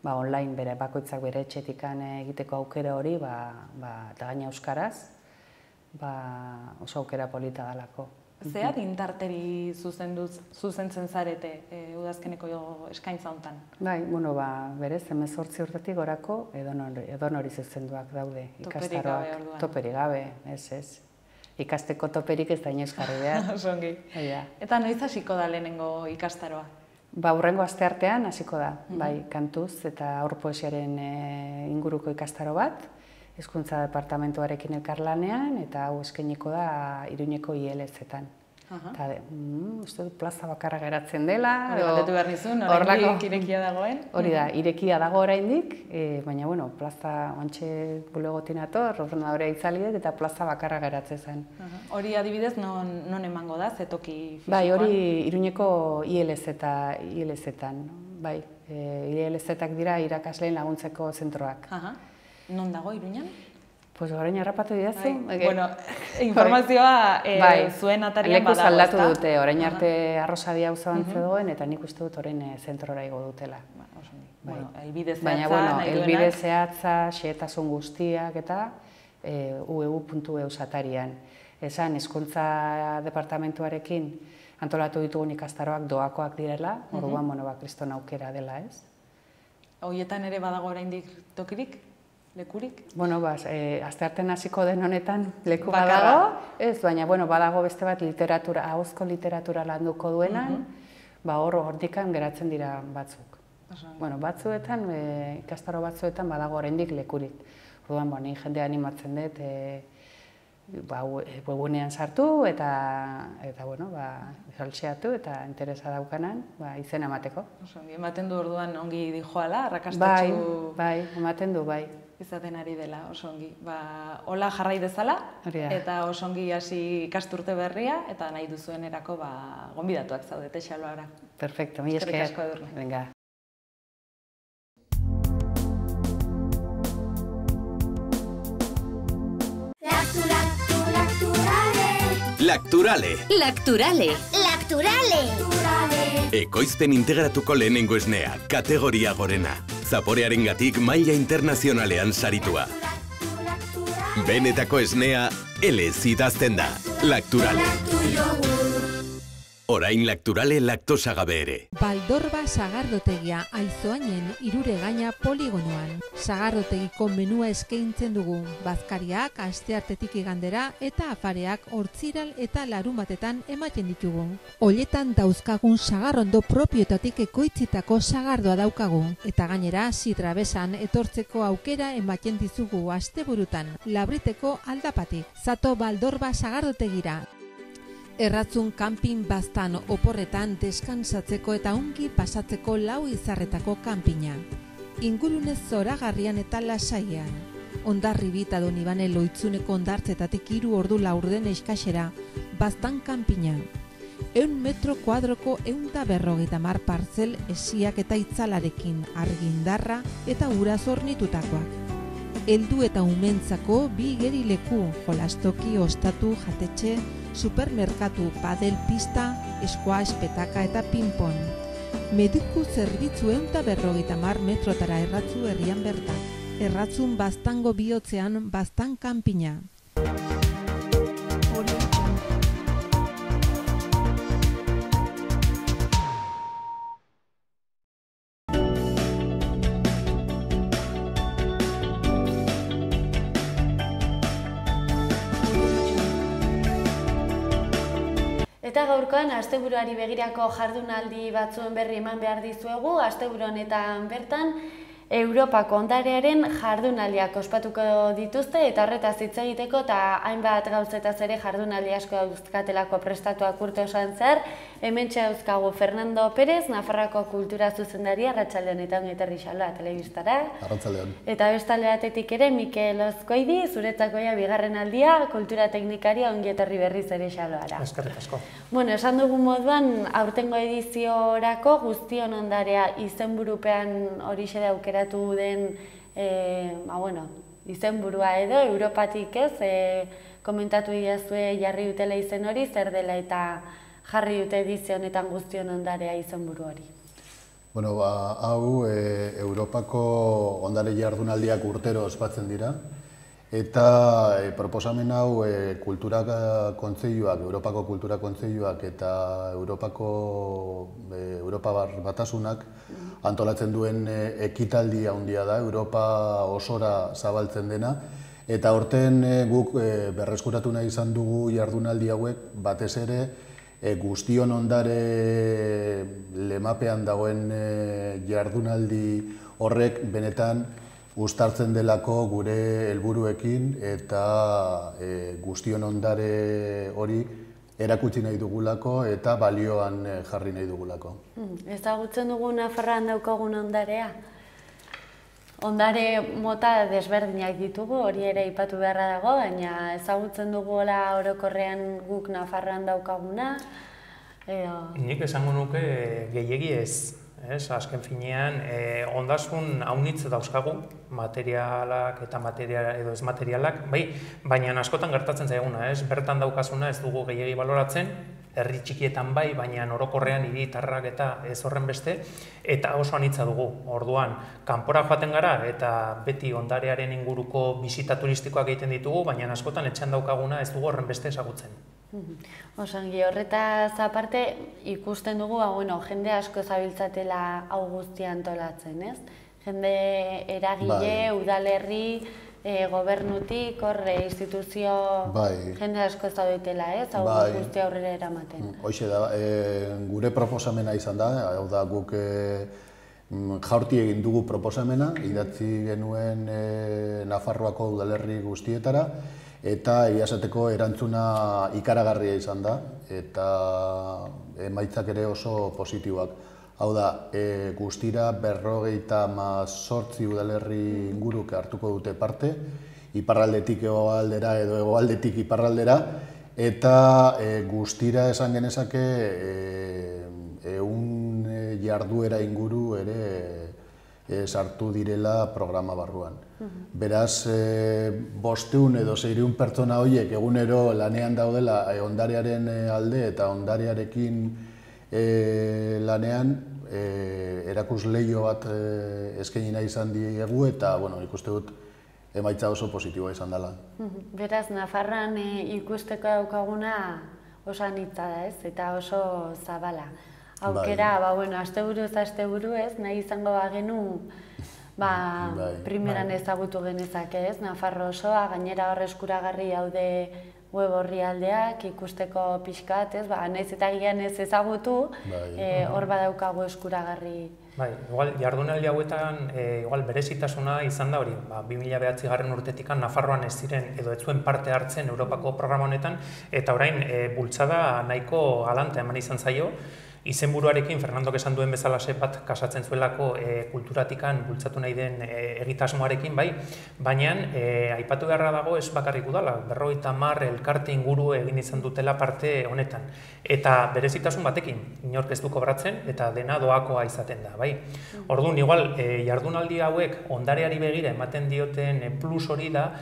Online bakoitzak bere etxetikan egiteko aukera hori, eta gaina euskaraz, oso aukera polita dalako. Zer indarteri zuzentzen zarete udazkeneko eskaintza honetan? Bai, berez, 18 urtetik gorako edonori zuzenduak daude ikastaroak. Toperik gabe, ez. Ikasteko toperik ez da inoiz jarri behar. Osongi. Eta noiz hasiko da lehenengo ikastaroa? Hurrengo asteartean hasiko da, kantuz eta haur poesiaren inguruko ikastaro bat, Hezkuntza Departamentuarekin elkarlanean, eta hau eskainiko da Iruñeko ILZ-etan. Eta, uste dut plaza bakarra geratzen dela. Galdetu behar nizun, oraindik irekia dagoen. Hori da, irekia dago oraindik, baina, bueno, plaza ontxe bulegotin ator, ordenadorea itzaliet, eta plaza bakarra geratzen zen. Hori adibidez, non emango da, zetoki fisikoan? Bai, hori Iruñeko ILZ-etan, bai. ILZ-ak dira irakasleen laguntzeko zentroak. Non dago Iruñan? Pues orain harrapatu didazu. Bueno, informazioa zuen atarian badago, ezta? Lekuz aldatu dute, orain arte Arrosabi auzoan zegoen, eta nik uste dut orain zentrora igo dutela. Elbide zehatza, baina, bueno, elbide zehatza, xehetasun guztiak eta ueu.eus atarian. Esan, hezkuntza departamentuarekin antolatu ditugun ikastaroak doakoak direla, orduan, kriston aukera dela, ez? Horietan ere badago oraindik tokirik? Lekurik? Bueno, asteartean hasiko den honetan leku badago, ez, baina, badago beste bat literatura, ahozko literatura landuko duenan, hortikan geratzen dira batzuk. Bueno, batzuetan, ikastaro batzuetan badago oraindik lekurik. Orduan, ni jendea animatzen dut, webunean sartu eta saltxeatu eta interesa daukanan izena emateko. Ematen du orduan ongi dijoala, arrakastatxu... Bai, ematen du, bai. Izaten ari dela, oso ongi. Hola jarrai dezala, eta oso ongi hasi ikasturte berria, eta nahi duzuenerako gonbidatuak zaudete Xaloara. Perfecto, mi esker. Eskerrik asko, Edurne. Venga. Lacturale. Lacturale. Lacturale. Ekoizpen integratuko lehenengo esnea, kategoria gorena. Zaporearengatik maila internazionalean saritua. Benetako esnea, elez idazten da. Lacturale. Orain Lacturale laktosa gabe ere. Baldorba sagardotegia Aizoainen Iruregaina poligonoan. Sagardotegiko menua eskaintzen dugu. Bazkariak asteartetik igandera eta afareak hortziral eta larumatetan ematen ditugu. Oietan dauzkagun sagarrondo propiotatik ekoitzitako sagardoa daukagu. Eta gainera, sitrabesan etortzeko aukera ematen dizugu asteburutan. Labriteko aldapatik. Zato Baldorba sagardotegira. Erratzun kanpin baztan oporretan deskansatzeko eta ongi pasatzeko lau izarretako kanpina. Ingurunez zoragarrian eta lasaian. Hondarribita Donibane Loitzuneko hondartzetatik 3 ordu laurden eskasera, baztan kanpina. 100 metro kuadroko 150 partzel esiak eta itzalarekin, argindarra eta ura zornitutakoak. Heldu eta umentzako 2 igerileku, jolastoki, ostatu, jatetxe, supermerkatu, padel pista, squash, petaka eta ping-pong. Mediku zerbitzu 150 metrotara erratzu herrian bertan. Erratzun baztango bihotzean baztan kanpina. Eta gaurkoan, asteburuari begirako jardunaldi batzuen berri eman behar dizuegu, asteburu honetan bertan, Europako ondarearen jardunaldiak ospatuko dituzte eta horretaz hitz egiteko eta hainbat gauzetaz ere jardunaldi asko dauzkatelako prestatuak urte osoan zehar. Hementxe dauzkagu Fernando Pérez, Nafarroako kultura zuzendaria, arratsaldean eta ongi etorri Xaloa telebistara. Arratsaldean. Eta bestalde batetik ere Mikel Ozkoidi, zuretzakoia bigarren aldia, kultura teknikaria, ongi etorri berriz ere Xaloara. Eskerrik asko. Bueno, esan dugun moduan, aurtengo ediziorako guztion ondarea izenburupean horixe da aukeratu den izenburua edo, Europatik ez, komentatu idazue jarri dutela izen hori, zer dela eta jarri dute edizio honetan guztion ondarea izenburu hori. Bueno, hau Europako ondare jardunaldiak urtero ospatzen dira, eta proposamen hau Kultura Kontseiluak, Europako Kultura Kontseiluak eta Europa Batasunak antolatzen duen ekitaldi handia da, Europa osora zabaltzen dena, eta horten guk berreskuratu nahi izan dugu jardunaldi hauek batez ere guztion ondare lemapean dagoen jardunaldi horrek benetan uztartzen delako gure helburuekin eta guztion ondare hori erakutsi nahi dugulako eta balioan jarri nahi dugulako. Ezagutzen dugu Nafarroan daukagun ondarea? Ondare mota desberdinak ditugu, hori ere aipatu beharra dago, baina ezagutzen duguela orokorrean guk Nafarroan daukaguna? Nik esango nuke gehiegi ez. Azken finean, ondasun haunitz dauzkagu, materialak eta edo ez materialak, baina askotan gertatzen zaiguna, bertan daukazuna ez dugu gehiegi baloratzen, herri txikietan baina orokorrean hiritarrak eta ez horren beste, eta oso anitza dugu. Orduan, kanpora joaten gara eta beti ondarearen inguruko bisita turistikoak egiten ditugu, baina askotan etxean daukaguna ez dugu horren beste ezagutzen. Osangi, horretaz aparte ikusten dugu, jende asko zabiltzatela hau guztia antolatzen, ez? Jende eragile, udalerri, gobernutik, instituzio, jende asko zaudetela, ez? Hau guztia aurrera eramaten. Hoxe da, gure proposamena izan da, hau da guk jaurti egin dugu proposamena, idatzi genuen Nafarroako udalerri guztietara, eta iazateko erantzuna ikaragarria izan da, eta emaitzak ere oso positiboak. Hau da, guztira 58 udalerri inguruk hartuko dute parte, iparraldetik hegoaldera edo hegoaldetik iparraldera, eta guztira esan genezake 100 jarduera inguru ere sartu direla programa barruan. Beraz, 500 edo 600 pertsona horiek egunero lanean daudela ondarearen alde eta ondarearekin lanean erakusleio bat eskaini nahi izan diegu eta nik uste dut emaitza oso positiboa izan dela. Beraz, Nafarroan ikusteko daukaguna oso anitza da, ez? Eta oso zabala. Aukera, asteburuz asteburu ez, nahi izango bagenu primeran ezagutu genezake ez, Nafarro osoa, gainera hor eskuragarri daude web orrialdeak, ikusteko pixkat ez, nahiz eta gian ez ezagutu, hor badaukagu eskuragarri. Igual, jardunaldi hauetan, berezitasuna izan da hori, 2009 urtetikan Nafarroan ez ziren edo ez zuen parte hartzen Europako programa honetan, eta orain bultzada nahiko galanta eman izan zaio, izenburuarekin Fernandok esan duen bezalaxe bat kasatzen zuelako kulturatikan bultzatu nahi den egitasmoarekin, baina aipatu beharra dago ez bakarrik udala, 50 elkarte inguru egin izan dutela parte honetan. Eta berezitasun batekin, inork ez du kobratzen eta dena doakoa izaten da, Orduan, igual, jardunaldi hauek ondareari begira ematen dioten plus hori da,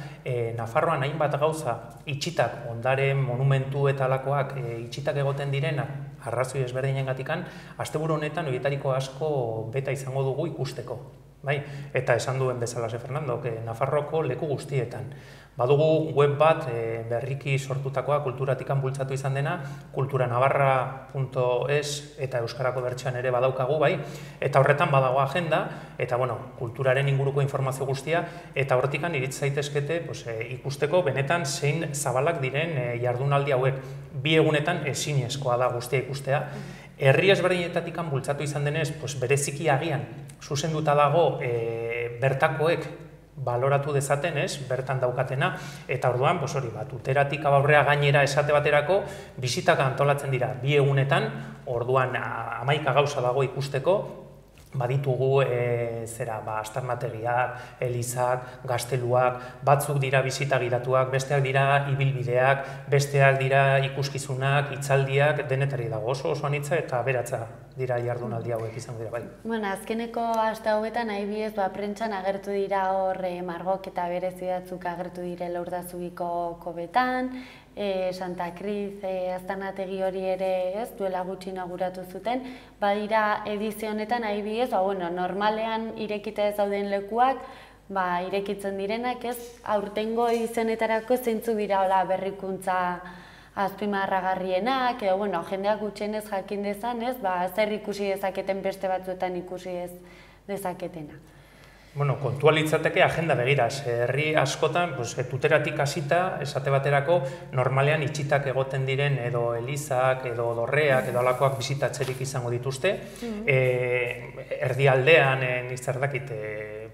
Nafarroan hainbat gauza itxitak, ondare, monumentu eta alakoak itxitak egoten direnak, arrazoi ezberdinengatikan, asteburu honetan horietariko asko beta izango dugu ikusteko. Eta esan duen bezalaxe Fernandok, Nafarroko leku guztietan. Badugu web bat berriki sortutakoa kulturatikan bultzatu izan dena, kulturanavarra.es eta euskarako bertsean ere badaukagu, eta horretan badago agenda, eta kulturaren inguruko informazio guztia, eta horretikan iritz zaitezkete ikusteko benetan zein zabalak diren jardunaldi hauek. 2 egunetan ezinezkoa da guztia ikustea. Herri ezberdinetatikan bultzatu izan denez, bereziki agian zuzenduta dago bertakoek baloratu dezaten, bertan daukatena, eta orduan, tuteratik aurrea gainera esate baterako, bisitak antolatzen dira 2 egunetan, orduan 11 gauza dago ikusteko, baditugu astarnategiak, elizak, gazteluak, batzuk dira bisita gidatuak, besteak dira ibilbideak, besteak dira ikuskizunak, hitzaldiak, denetari dago oso anitza eta aberatsa dira jardunaldi hauek izango dira, Azkeneko aste hauetan adibidez prentsan agertu dira hor margok eta berezi batzuk agertu direla Urdazubiko kobetan, Santa Kriz aztarnategi hori ere duela gutxi inauguratu zuten, badira edizio honetan adibidez, normalean irekita ez dauden lekuak, irekitzen direnak aurtengo izenetarako zeintzuk dira berrikuntza azpimarragarrienak, edo jendeak gutxienez jakin dezan, zer ikusi dezaketen beste batzuetan ikusi ez dezaketena. Kontua litzateke agenda begiraz. Herri askotan, tuteratik hasita, esate baterako, normalean itxitak egoten diren edo elizak, edo dorreak, edo alakoak bisitatzerik izango dituzte. Erdialdean, nizardakit,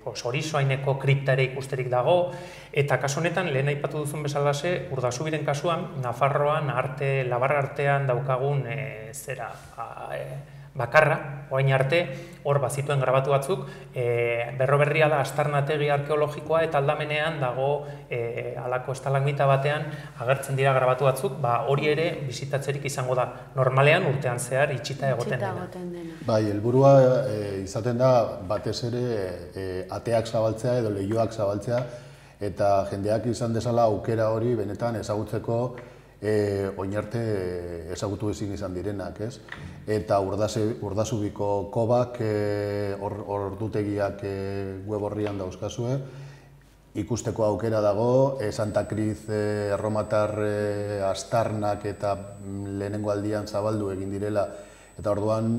Horizoaineko kripta ere ikusterik dago, eta kasu honetan, lehen aipatu duzun bezalaxe, Urdasubiren kasuan, Nafarroan, Labarra artean daukagun bakarra, orain arte, hor bazituen grabatu batzuk, berroberria da astarnategi arkeologikoa eta aldamenean dago halako estalagmita batean agertzen dira grabatu batzuk, hori ere bisitatzerik izango da. Normalean urtean zehar itxita egoten dena. Bai, helburua izaten da batez ere ateak zabaltzea edo leihoak zabaltzea eta jendeak izan dezala aukera hori benetan ezagutzeko oin arte ezagutu ezin izan direnak, ez? Eta Urdasubiko kobak, ordutegiak web horrian dauzkazue, ikusteko aukera dago, Santa Cruz erromatar astarnak eta lehenengo aldian zabaldu egin direla, eta orduan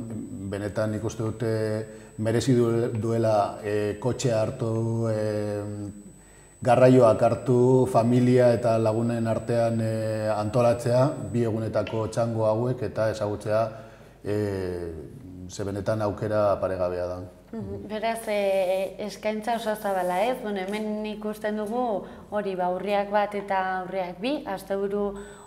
benetan ikuste dute merezi duela kotxea hartu, garraioak hartu, familia eta lagunen artean antolatzea, bi egunetako txango hauek eta ezagutzea ze benetan aukera paregabea da. Beraz, eskaintza oso zabala ez, hemen ikusten dugu hori urriak 1 eta urriak 2, asteburu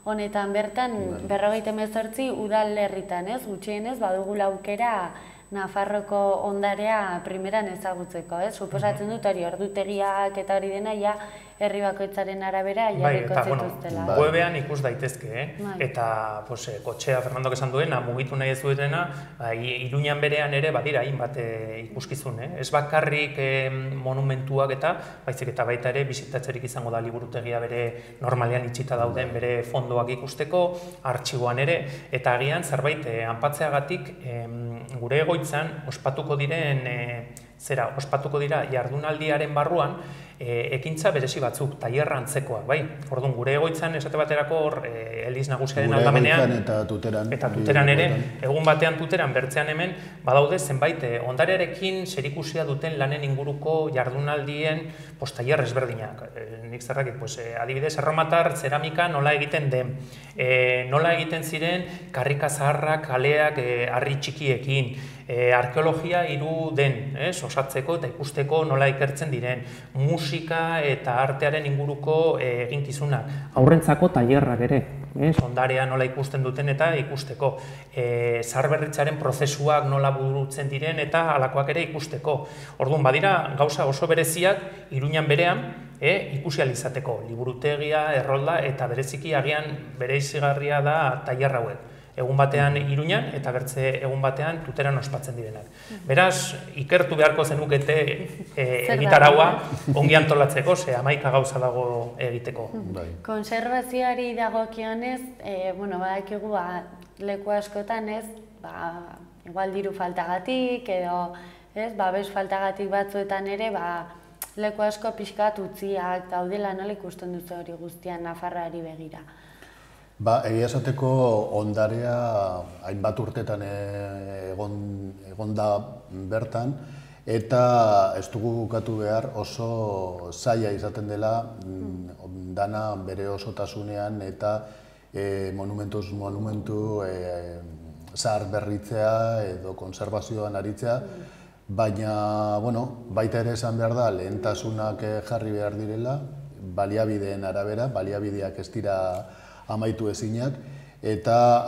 honetan bertan 58 udalerritan ez, gutxienez badugula aukera Nafarroko ondarea primeran ezagutzeko, ez? Suposatzen dut hori ordutegiak eta hori dena ja herri bakoitzaren arabera jarriko zituztela. Webean ikus daitezke, eta kotxea Fernandok esan duena, mugitu nahi ez duetena, Iruñan berean ere badira hainbat ikuskizun, ez bakarrik monumentuak eta baizik eta baita ere bisitatzerik izango da liburutegia bere normalean itxita dauden bere fondoak ikusteko, artxiboan ere, eta agian zerbait anpatzeagatik gure egoitzan ospatuko dira jardunaldiaren barruan ekintza berezi batzuk, tailerra antzekoak, bai? Orduan, gure egoitzan esate baterako hor Eliz Nagusiaren aldamenean eta Tuteran ere, egun batean Tuteran bertzean hemen badaude zenbait ondarearekin zerikusia duten lanen inguruko jardunaldien tailer ezberdinak. Nik zerrakit, adibidez, erromatar zeramika nola egiten den, nola egiten ziren karrika zaharrak, kaleak, harri txikiekin, arkeologia hiru den, osatzeko eta ikusteko nola ikertzen diren, musika eta artearen inguruko eginkizunak. Haurrentzako tailerrak ere, ondarea nola ikusten duten eta ikusteko. Zaharberritzaren prozesuak nola burutzen diren eta halakoak ere ikusteko. Orduan, badira gauza oso bereziak Iruñan berean ikusi ahal izateko. Liburutegia, errolda eta bereziki agian bereizigarria da tailer hauek. Egun batean Iruñan eta bertze egun batean Tuteran ospatzen direnak. Beraz, ikertu beharko zenukete egitaraua ongi antolatzeko, 11 gauza dago egiteko. Konserbazioari dagokionez, badakigu leku askotan ez, igual diru faltagatik edo babes faltagatik batzuetan ere leku asko pixkat utziak daudela, nola ikusten duzu hori guztian Nafarroari begira? Egia esateko ondarea hainbat urtetan egon da bertan eta ez dugu bukatu behar oso zaila izaten dela dana bere osotasunean eta monumentuz monumentu zahar berritzea edo konserbazioan aritzea, baina baita ere esan behar da lehentasunak jarri behar direla, baliabideen arabera, baliabideak ez dira amaitu ezinak, eta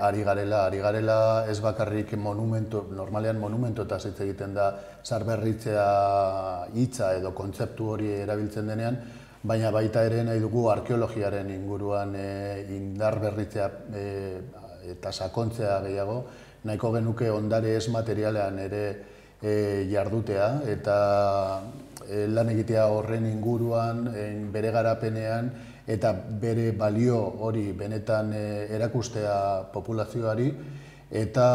ari garela ez bakarrik monumentu, normalean monumentu eta hitz egiten da zaharberritzea hitza edo kontzeptu hori erabiltzen denean, baina baita ere nahi dugu arkeologiaren inguruan indar berritzea eta sakontzea gehiago, nahiko genuke ondare ez materialean ere jardutea eta lan egitea horren inguruan, bere garapenean, eta bere balio hori benetan erakustea populazioari, eta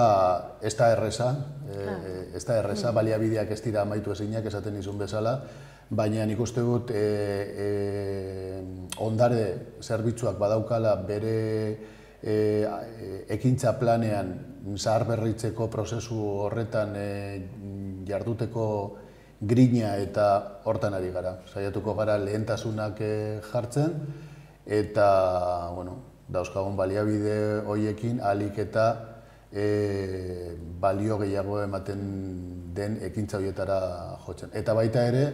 ez da erreza, baliabideak ez dira amaitu ezinak esaten izun bezala, baina nik uste dut ondare zerbitzuak badaukala bere ekintza planean zaharberritzeko prozesu horretan jarduteko grina eta hortan ari gara. Saiatuko gara lehentasunak jartzen eta dauzkagun baliabide horiekin ahalik eta balio gehiago ematen den ekintza horietara jotzen. Eta baita ere,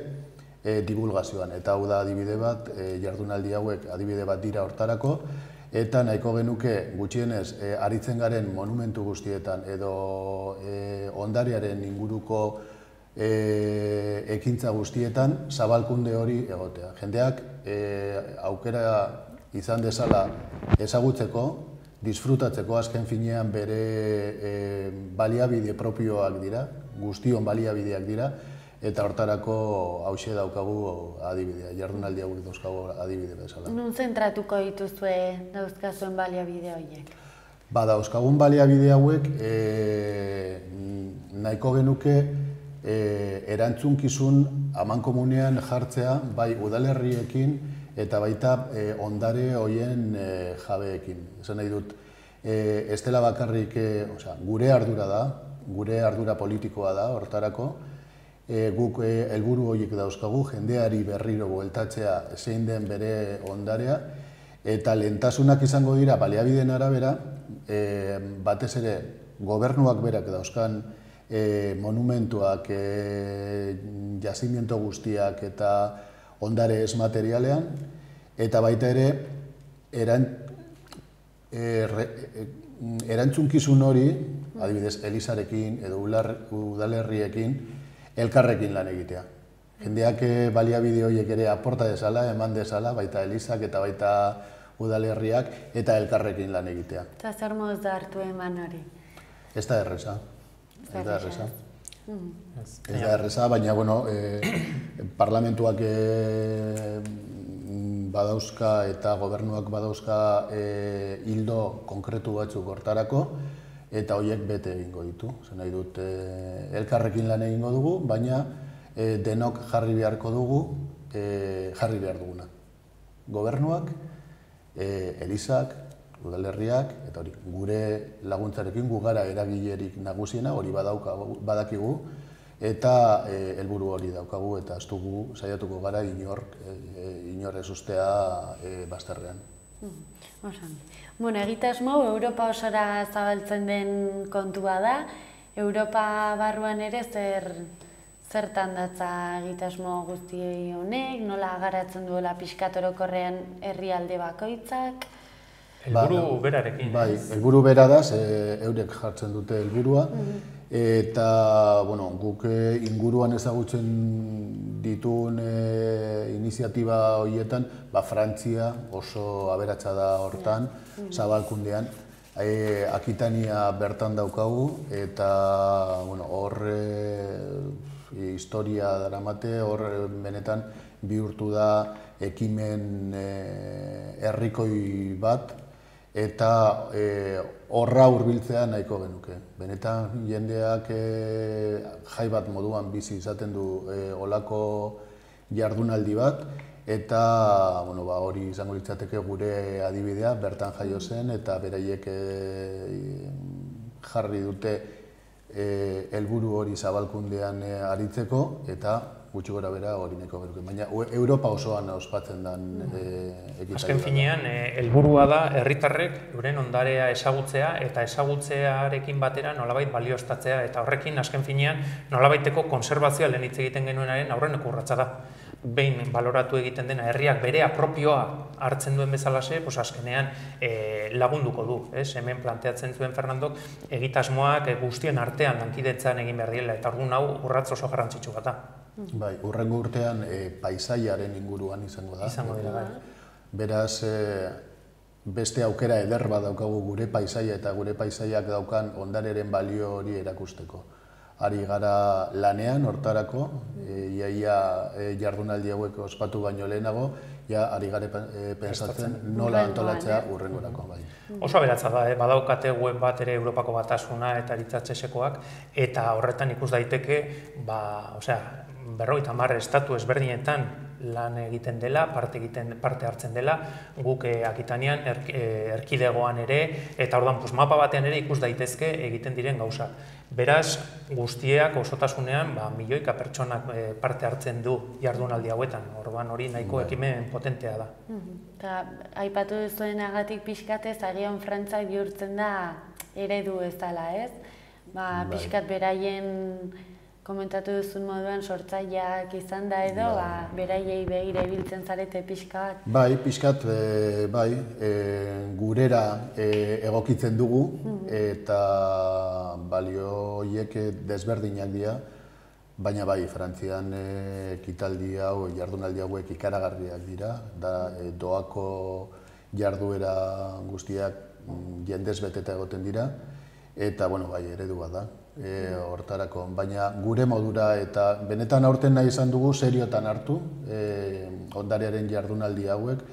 divulgazioan. Eta hau da adibide bat, jardunaldi hauek adibide bat dira hortarako, eta nahiko genuke gutxienez aritzen garen monumentu guztietan edo ondarearen inguruko ekintza guztietan zabalkunde hori egotea. Jendeak aukera izan dezala ezagutzeko, disfrutatzeko azken finean bere baliabide propioak dira, guztion baliabideak dira, eta hortarako hauxe daukagu adibidea, jardunaldi hauek dauzkagu adibide bezala. Nun zentratuko dituzue dauzkazuen baliabide horiek? Dauzkagun baliabide hauek nahiko genuke erantzunkizun amankomunean jartzea bai udalerriekin eta baita ondare horien jabeekin. Esan nahi dut, ez dela bakarrik gure ardura da, gure ardura politikoa da hortarako, guk helburu horiek dauzkagu, jendeari berriro bueltatzea zein den bere ondarea, eta lehentasunak izango dira baliabideen arabera, batez ere gobernuak berak dauzkan monumentuak, jazimiento guztiak eta ondare ez materialean, eta baita ere erantzunkizun hori, adibidez Elizarekin edo udalerriekin, elkarrekin lan egitea. Jendeak baliabide horiek ere aporta dezala, eman dezala, baita Elizak eta baita udalerriak, eta elkarrekin lan egitea. Eta zer moduz da hartu eman hori? Ez da erreza. Ez da erreza. Ez da erreza, baina, bueno, parlamentuak badauzka eta gobernuak badauzka hildo konkretu batzuk hortarako, eta horiek bete egingo ditu. Zer nahi dut, elkarrekin lan egingo dugu, baina denok jarri beharko dugu, jarri behar duguna. Gobernuak, Elizak, udalerriak, eta hori, gure laguntzarekin gu gara eragilerik nagusiena, hori badakigu, eta helburu hori daukagu, eta ez dugu saiatuko gara inor ez ustea bazterrean. Bueno, egitasmo Europa osora zabaltzen den kontua da. Europa barruan ere zertan datza egitasmo guzti honek, nola garatzen duela pixkat orokorrean herrialde bakoitzak? Helburu berarekin. Bai, helburu bera da, eurek jartzen dute helburua, eta guk inguruan ezagutzen dituen iniziatiba horietan, Frantzia oso aberatsa da hortan, zabalkundean, Akitania bertan daukagu, eta hor historia daramate, hor benetan bihurtu da ekimen herrikoi bat, eta horra hurbiltzea nahiko genuke. Benetan jendeak jai bat moduan bizi izaten du olako jardunaldi bat, eta hori izango litzateke gure adibidea, bertan jaio zen, eta beraiek jarri dute helburu hori zabalkundean aritzeko, eta gutxi gora bera hori nahiko genuke. Baina Europa osoan ospatzen den ekitaldia. Azken finean, helburua da herritarrek euren ondarea ezagutzea eta ezagutzearekin batera nolabait balioztatzea, eta horrekin azken finean nolabaiteko konserbazioa lehen hitz egiten genuenaren aurreneko urratsa da. Behin baloratu egiten dena herriak berea propioa hartzen duen bezalaxe, azkenean lagunduko du. Hemen planteatzen zuen Fernandok egitasmoak guztien artean lankidetzan egin behar direla, eta orduan hau urratz oso garrantzitsu bat da. Bai, hurrengo urtean paisaiaren inguruan izango da. Izango dira, bai. Beraz, beste aukera eder bat daukagu gure paisaia eta gure paisaiak daukan ondareren balio hori erakusteko. Ari gara lanean hortarako, iaia jardunaldi hauek ospatu baino lehenago, ari gara pensatzen nola antolatzea hurrengorako. Oso aberatsa da, badaukate web bat ere Europako Batasuna eta Aritzatzesekoak, eta horretan ikus daiteke, 50 estatu ezberdinetan lan egiten dela, parte hartzen dela, guk Akitanian, erkidegoan ere, eta orduan mapa batean ere ikus daitezke egiten diren gauzak. Beraz, guztiak osotasunean milioika pertsonak parte hartzen du jardunaldi hauetan, orduan hori nahiko ekimen potentea da. Aipatu duzuenagatik pixkatez, agian Frantzak bihurtzen da eredu ez dela, ez? Pixkat beraien komentatu duzun moduan sortzaileak izan da edo, beraiei begira ibiltzen zarete pixkat? Bai, pixkat, bai, gurera egokitzen dugu eta balio horiek desberdinak dira, baina bai, Frantzian ekitaldi hau, jardunaldi hauek ikaragarriak dira, da doako jarduera guztiak jendez beteta egoten dira, eta, bueno, bai, eredu bat da. Hortarako, baina gure modura eta benetan aurten nahi izan dugu seriotan hartu ondarearen jardunaldi hauek.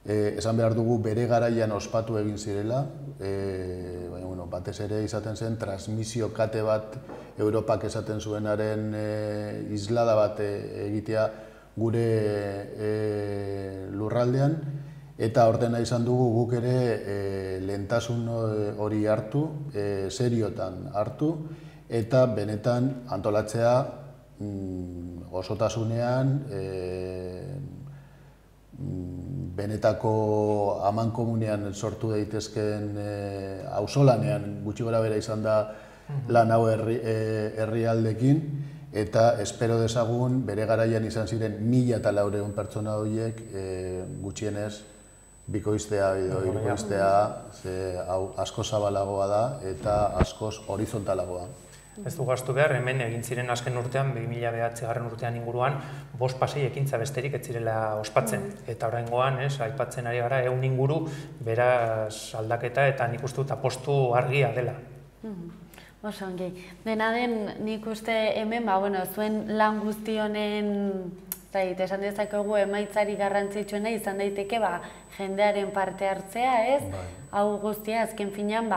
Esan behar dugu bere garaian ospatu egin zirela, baina batez ere izaten zen transmisio kate bat Europak esaten zuenaren islada bat egitea gure lurraldean. Eta aurten nahi izan dugu guk ere lehentasun hori hartu, seriotan hartu, eta benetan antolatzea osotasunean, benetako amankomunean sortu daitezken auzolanean gutxi gora bera izan da lan hau herrialdekin, eta espero dezagun bere garaian izan ziren 1.400 pertsona horiek gutxienez bikoiztea edo hirukoiztea, hau asko zabalagoa da eta askoz horizontalagoa. Ez du gastu behar, hemen egin ziren azken urtean, 2009 urtean inguruan, 5 pasei ekintza besterik ez zirela ospatzen. Eta oraingoan, aipatzen ari gara, 100 inguru, beraz aldaketa eta nik uste dut apostu argia dela. Oso ongi. Dena den nik uste hemen, zuen lan guzti honen esan dezakegu emaitzari garrantzitsuena izan daiteke jendearen parte hartzea, ez? Hau guztia azken finean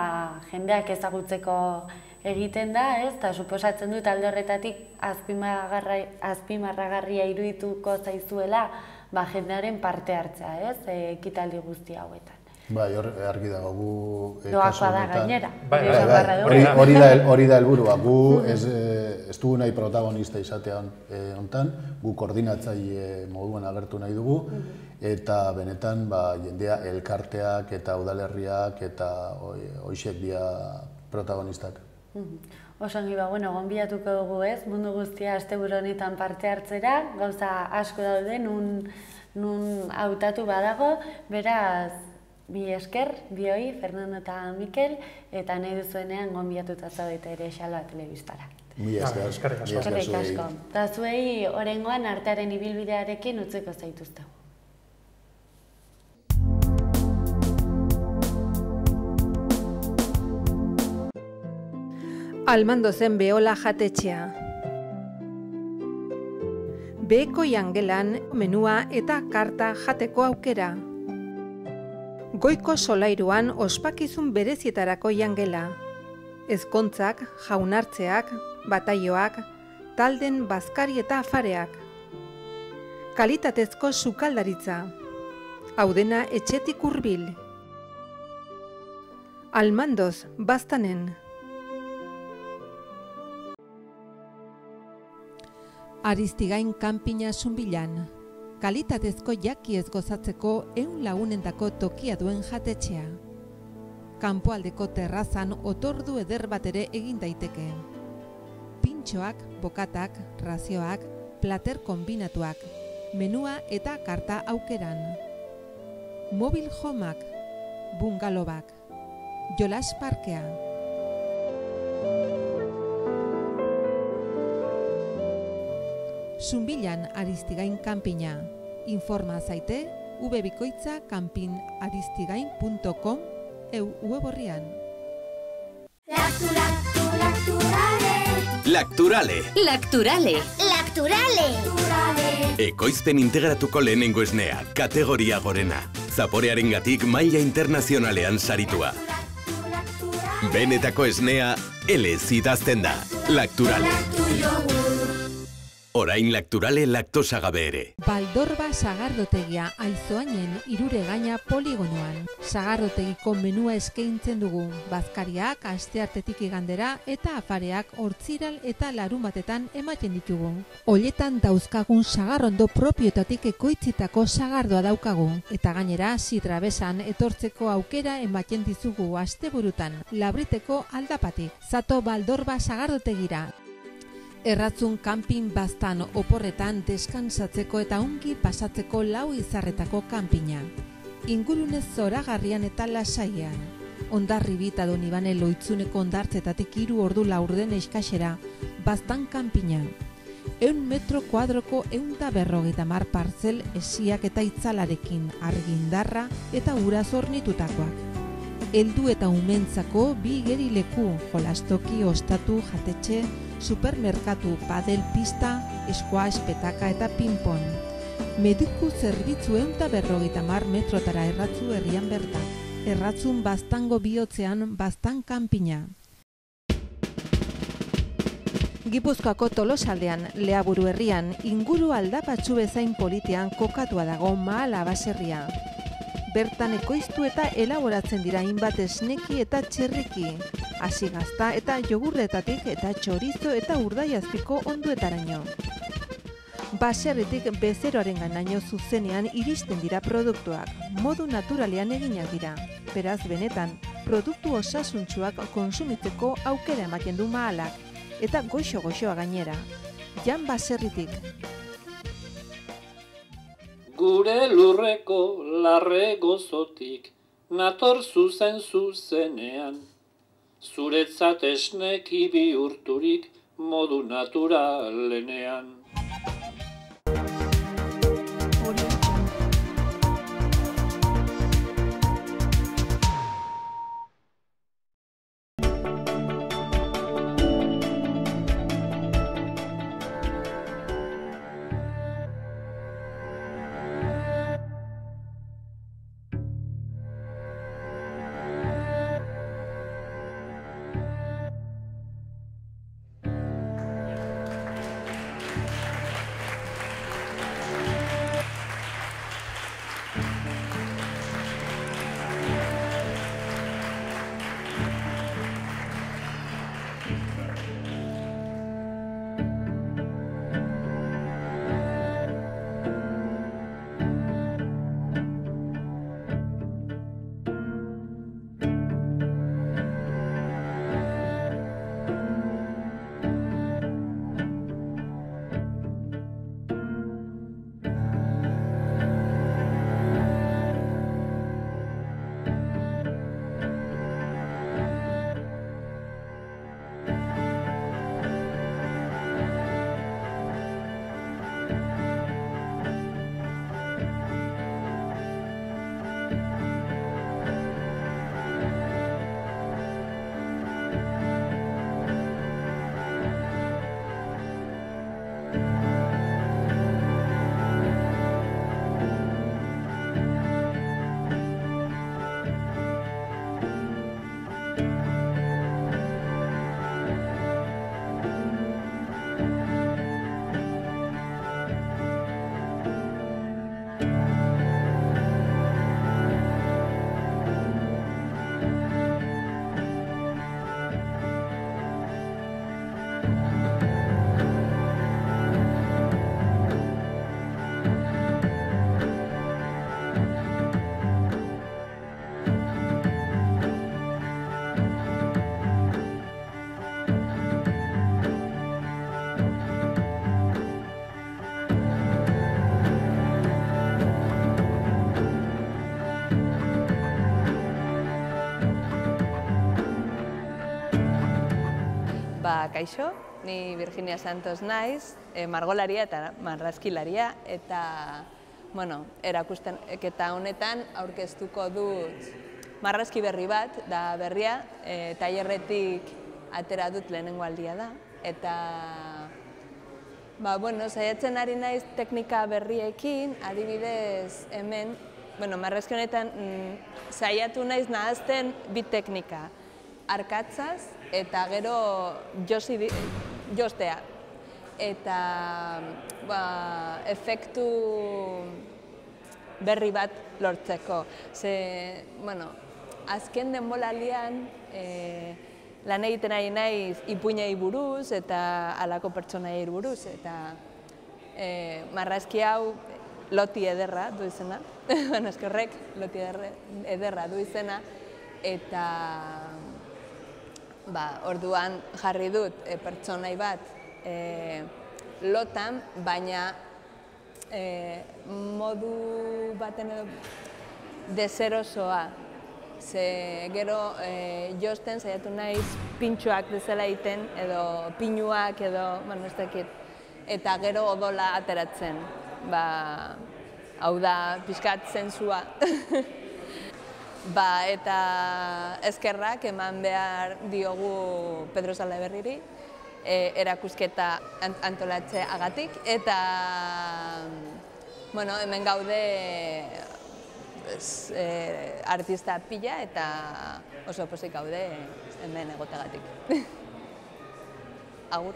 jendeak ezagutzeko egiten da, ez? Eta suposatzen dut alde horretatik azpimarragarria irudituko zaizuela jendearen parte hartzea, ez? Ekitaldi guzti hauetan. Bai, argi dago, gu... Doakoa da gainera. Hori da helburua, gu ez dugu nahi protagonista izatea honetan, gu koordinatzaile moduan agertu nahi dugu, eta benetan jendea elkarteak eta udalerriak eta hoixek dira protagonistak. Osongi, gonbidatuko dugu ez, mundu guztia asteburu honetan parte hartzera, gauza asko daude, nun hautatu badago, beraz, bi esker, bioi, Fernando eta Mikel, eta nahi duzuenean gonbidatuta zaudete ere Xaloa telebistara. Mi esker, eskerrik asko. Eta zuei oraingoan artearen ibilbidearekin utziko zaituzte. Almandozen Beola jatetxea. Beheko jangelan menua eta karta jateko aukera. Goiko solairuan ospakizun berezietarako jangela. Ezkontzak, jaunartzeak, bataioak, talden bazkari eta afareak. Kalitatezko sukaldaritza. Hau dena etxetik hurbil. Almandoz, Baztanen. Aristigain kanpina Zunbilan. Kalitatezko jakiez gozatzeko 100 lagunendako tokia duen jatetxea. Kanpoaldeko terrazan otordu eder bat ere egin daiteke. Pintxoak, bokatak, razioak, plater kombinatuak, menua eta karta aukeran. Mobil homak, bungalobak, jolas parkea. Zunbilan Aristigain kanpina. Informa zaite www.kanpinaristigain.com web orrian. Lacturale. Lacturale. Lacturale. Ekoizpen integratuko lehenengo esnea, kategoria gorena. Zaporearengatik maila internazionalean saritua. Benetako esnea, elez idazten da. Lacturale. Orain Lacturale laktosa gabe ere. Baldorba sagardotegia Aizoainen Iruregaina poligonoan. Sagardotegiko menua eskaintzen dugu. Bazkariak asteartetik igandera eta afareak hortziral eta larunbatetan ematen ditugu. Oletan dauzkagun sagarrondo propiotatik ekoitzitako sagardoa daukagu. Eta gainera, sitrabesan etortzeko aukera ematen dizugu asteburutan, labriteko aldapatik. Zato Baldorba sagardotegira. Erratzun kanpin baztan oporretan deskansatzeko eta ongi pasatzeko lau izarretako kanpina. Ingurune zoragarrian eta lasaian. Hondarribit edo Donibane Loitzuneko hondartzetatik 3 ordu laurden eskasera, baztan kanpina. 100 metro kuadroko 150 partzel esiak eta itzalarekin, argindarra eta ura zornitutakoak. Heldu eta umentzako 2 igerileku, jolastoki, ostatu, jatetxe, supermerkatu, padel pista, squash, petaka eta ping-pong. Mediku zerbitzu 150 metrotara erratzu herrian bertan. Erratzun baztango bihotzean baztan kanpina. Gipuzkoako Tolosaldean, Leaburu herrian, inguru aldapatsu bezain politean kokatua dago Mahala baserria. Bertan ekoiztu eta elaboratzen dira hainbat esneki eta txerriki, hasi gazta eta jogurretatik eta txorizo eta urdaiazpiko onduetaraino. Baserritik bezeroaren ganaino zuzenean iristen dira produktuak, modu naturalean eginak dira. Beraz benetan, produktu osasuntsuak konsumitzeko aukera ematen du Mahalak, eta goxo-goxoa gainera. Jan Baserritik. Gure lurreko larre gozotik, nator zuzenean. Zuretzat esneki bihurturik modu naturalenean. Kaixo, ni Virginia Santos naiz, margolaria eta marrazkilaria, eta eraketa honetan aurkeztuko dut marrazki berri bat, da berria, tailerretik atera dut lehenengo aldia da, eta saiatzen ari naiz teknika berriekin, adibidez hemen, marrazki honetan saiatu naiz nahazten 2 teknika, arkatzaz eta gero jostea. eta efektu berri bat lortzeko. Ze, azken denboraldian lan egiten ari naiz ipuinei buruz eta halako pertsonaiei buruz, eta marrazki hau loti ederra du izena, eske horrek loti ederra du izena, eta orduan jarri dut pertsonai bat lotan, baina modu baten edo deserosoa. Ze gero josten saiatu naiz pintxoak bezala egiten, edo pinuak, edo, ez dakit, eta gero odola ateratzen. Hau da, pixkat zentzua. Eta eskerrak eman behar diogu Pedro Salaberriri, erakusketa antolatzeagatik, eta hemen gaude artista pila eta oso pozik gaude hemen egoteagatik. Agur.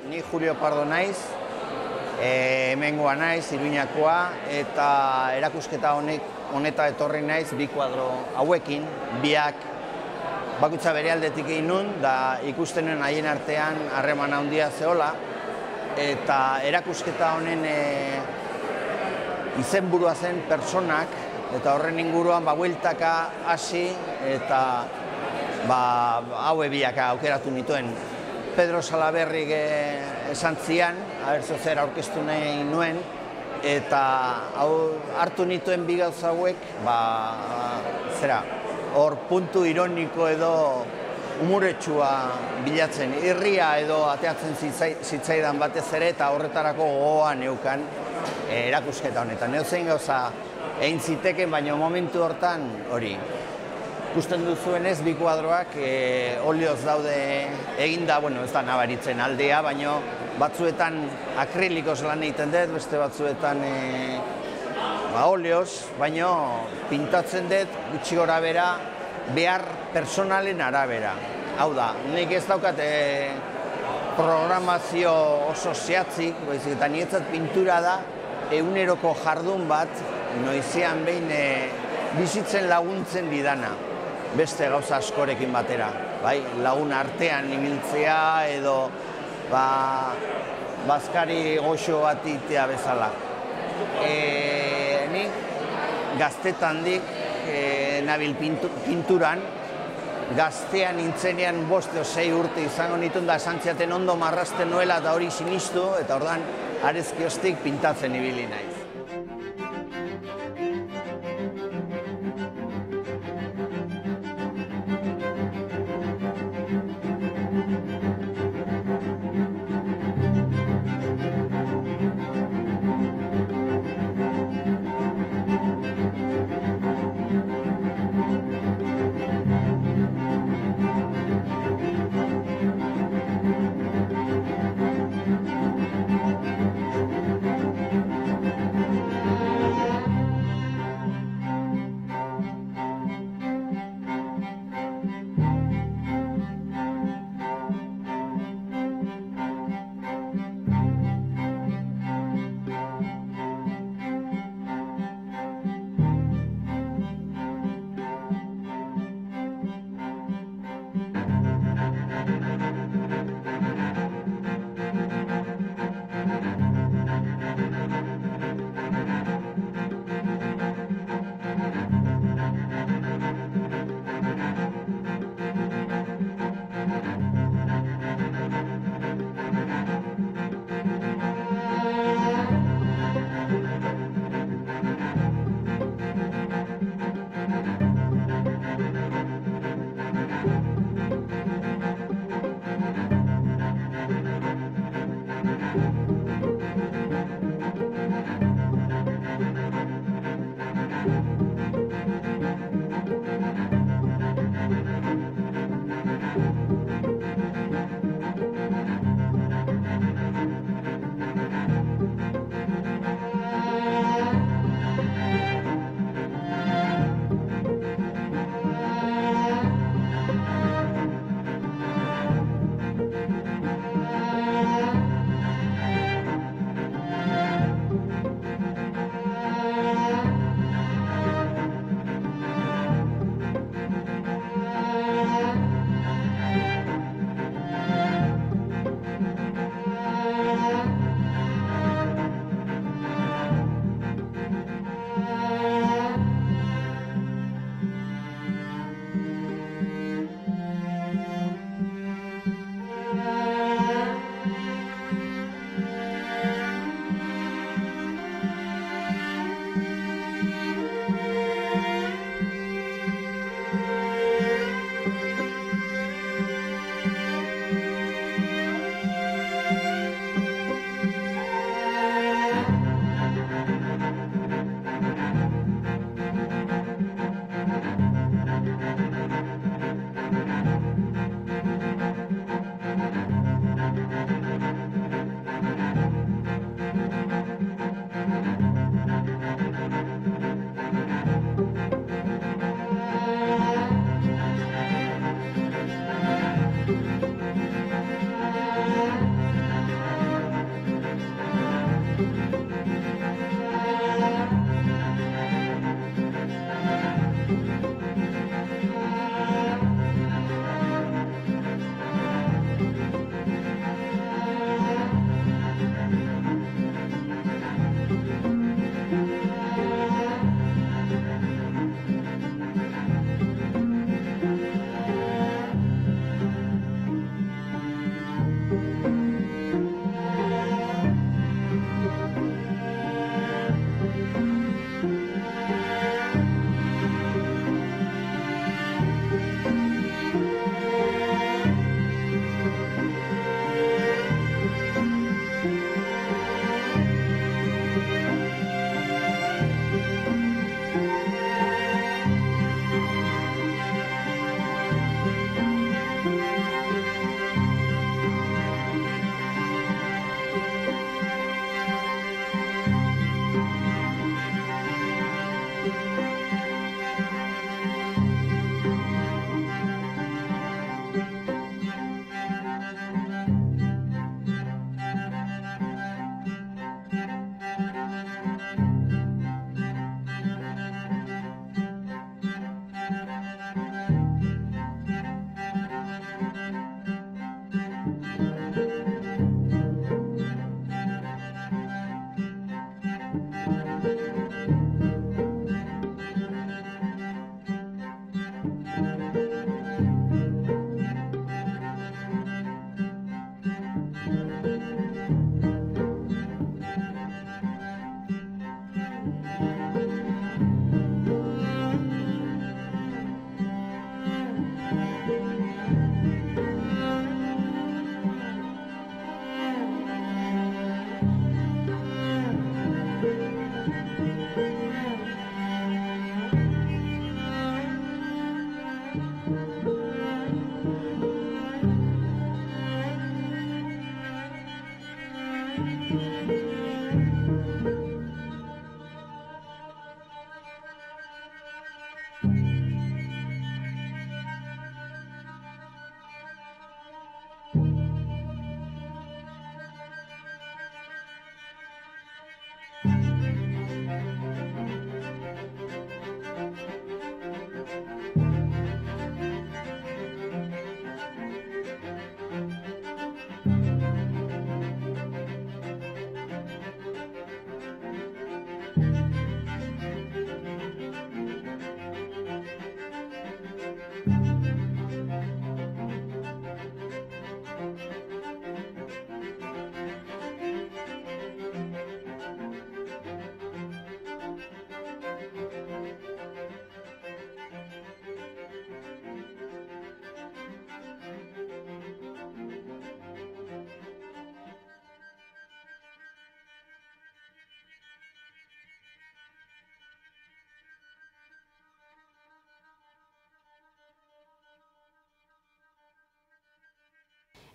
Ni Julio Pardo naiz, hemengoa naiz, Iruñakoa, eta erakusketa honeta etorri naiz bi kuadro hauekin, biak bakutsa bere aldetik egin nun, da ikusten nuen haien artean harreman handia zehola, eta erakusketa honen izenburua zen pertsonak, eta horren inguruan bueltaka hasi, eta haue biak aukeratu nituen. Pedro Salaberrik esan zian, abertzo zer aurkeztu nahi nuen, eta hartu nituen bi gauza hauek, hor puntu ironiko edo umuretsua bilatzen, irria edo ateatzen zitzaidan batez ere, eta horretarako gogoa neukan erakusketa honetan. Neozein gauza egin ziteken, baina momentu hortan hori. Ikusten duzuenez, bi kuadroak olioz daude eginda, ez da nabaritzen aldea, baina batzuetan akrilikos lan egiten dut, beste batzuetan olioz, baina pintatzen dut gutxi gora bera behar personalen arabera. Hau da, nik ez daukat programazio oso zehatzik, eta niretzat pintura da eguneroko jardun bat, noizean behin bizitzen laguntzen didana. Beste gauza askorekin batera, lagun artean ibiltzea edo bazkari goxo bat itea bezala. Nik gaztetandik nabil pinturan, gaztean nintzenean 5 o 6 urte izango nituen da esantziaten ondo marrazten nuela eta hori sinistu, eta ordan arezkioztik pintatzen ibili naiz.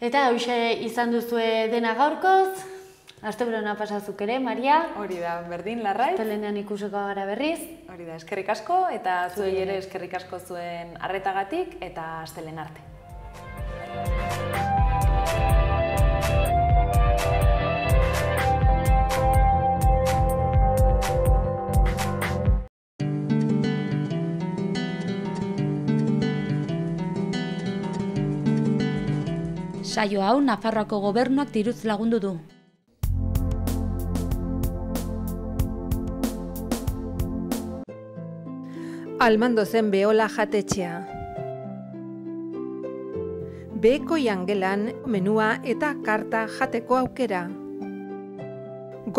Eta hauxe izan duzue dena gaurkoz, asteburona pasazuk ere, Maria. Hori da, berdin, Larraiz. Astelehenean ikusiko gara berriz. Hori da, eskerrik asko, eta zuei ere eskerrik asko zuen arretagatik, eta astelehen arte. Saio hau Nafarroako gobernuak diruz lagundu du. Almandozen Beola jatetxea. Beheko jangelan menua eta karta jateko aukera.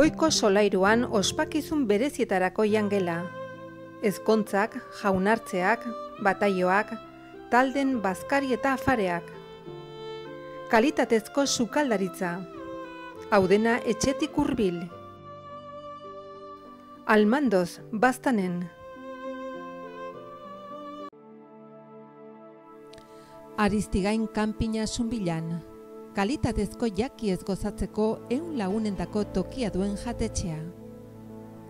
Goiko solairuan ospakizun berezietarako jangela. Ezkontzak, jaunartzeak, bataioak, talden bazkari eta afareak. Kalitatezko sukaldaritza. Hau dena etxetik hurbil. Almandoz, Baztanen. Aristigain kanpina Zunbilan. Kalitatezko jakiez gozatzeko 100 lagunendako tokia duen jatetxea.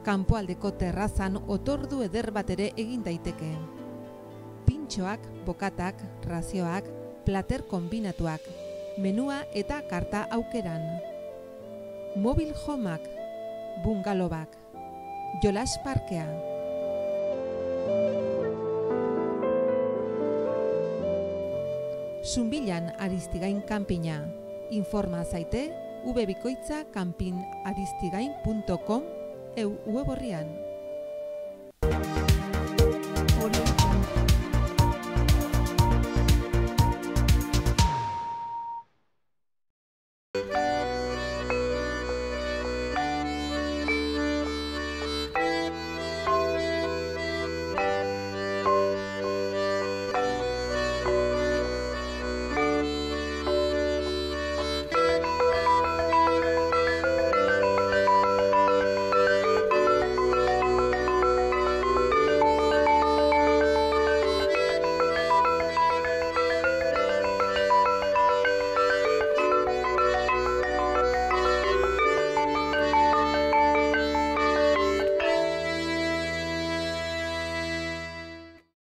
Kanpoaldeko terrazan otordu eder bat ere egin daiteke. Pintxoak, bokatak, razioak, plater kombinatuak, menua eta karta aukeran. Mobil homak, bungalobak, jolas parkea. Zunbilan Aristigain kanpina. Informa zaite www.kanpinaristigain.com web orrian.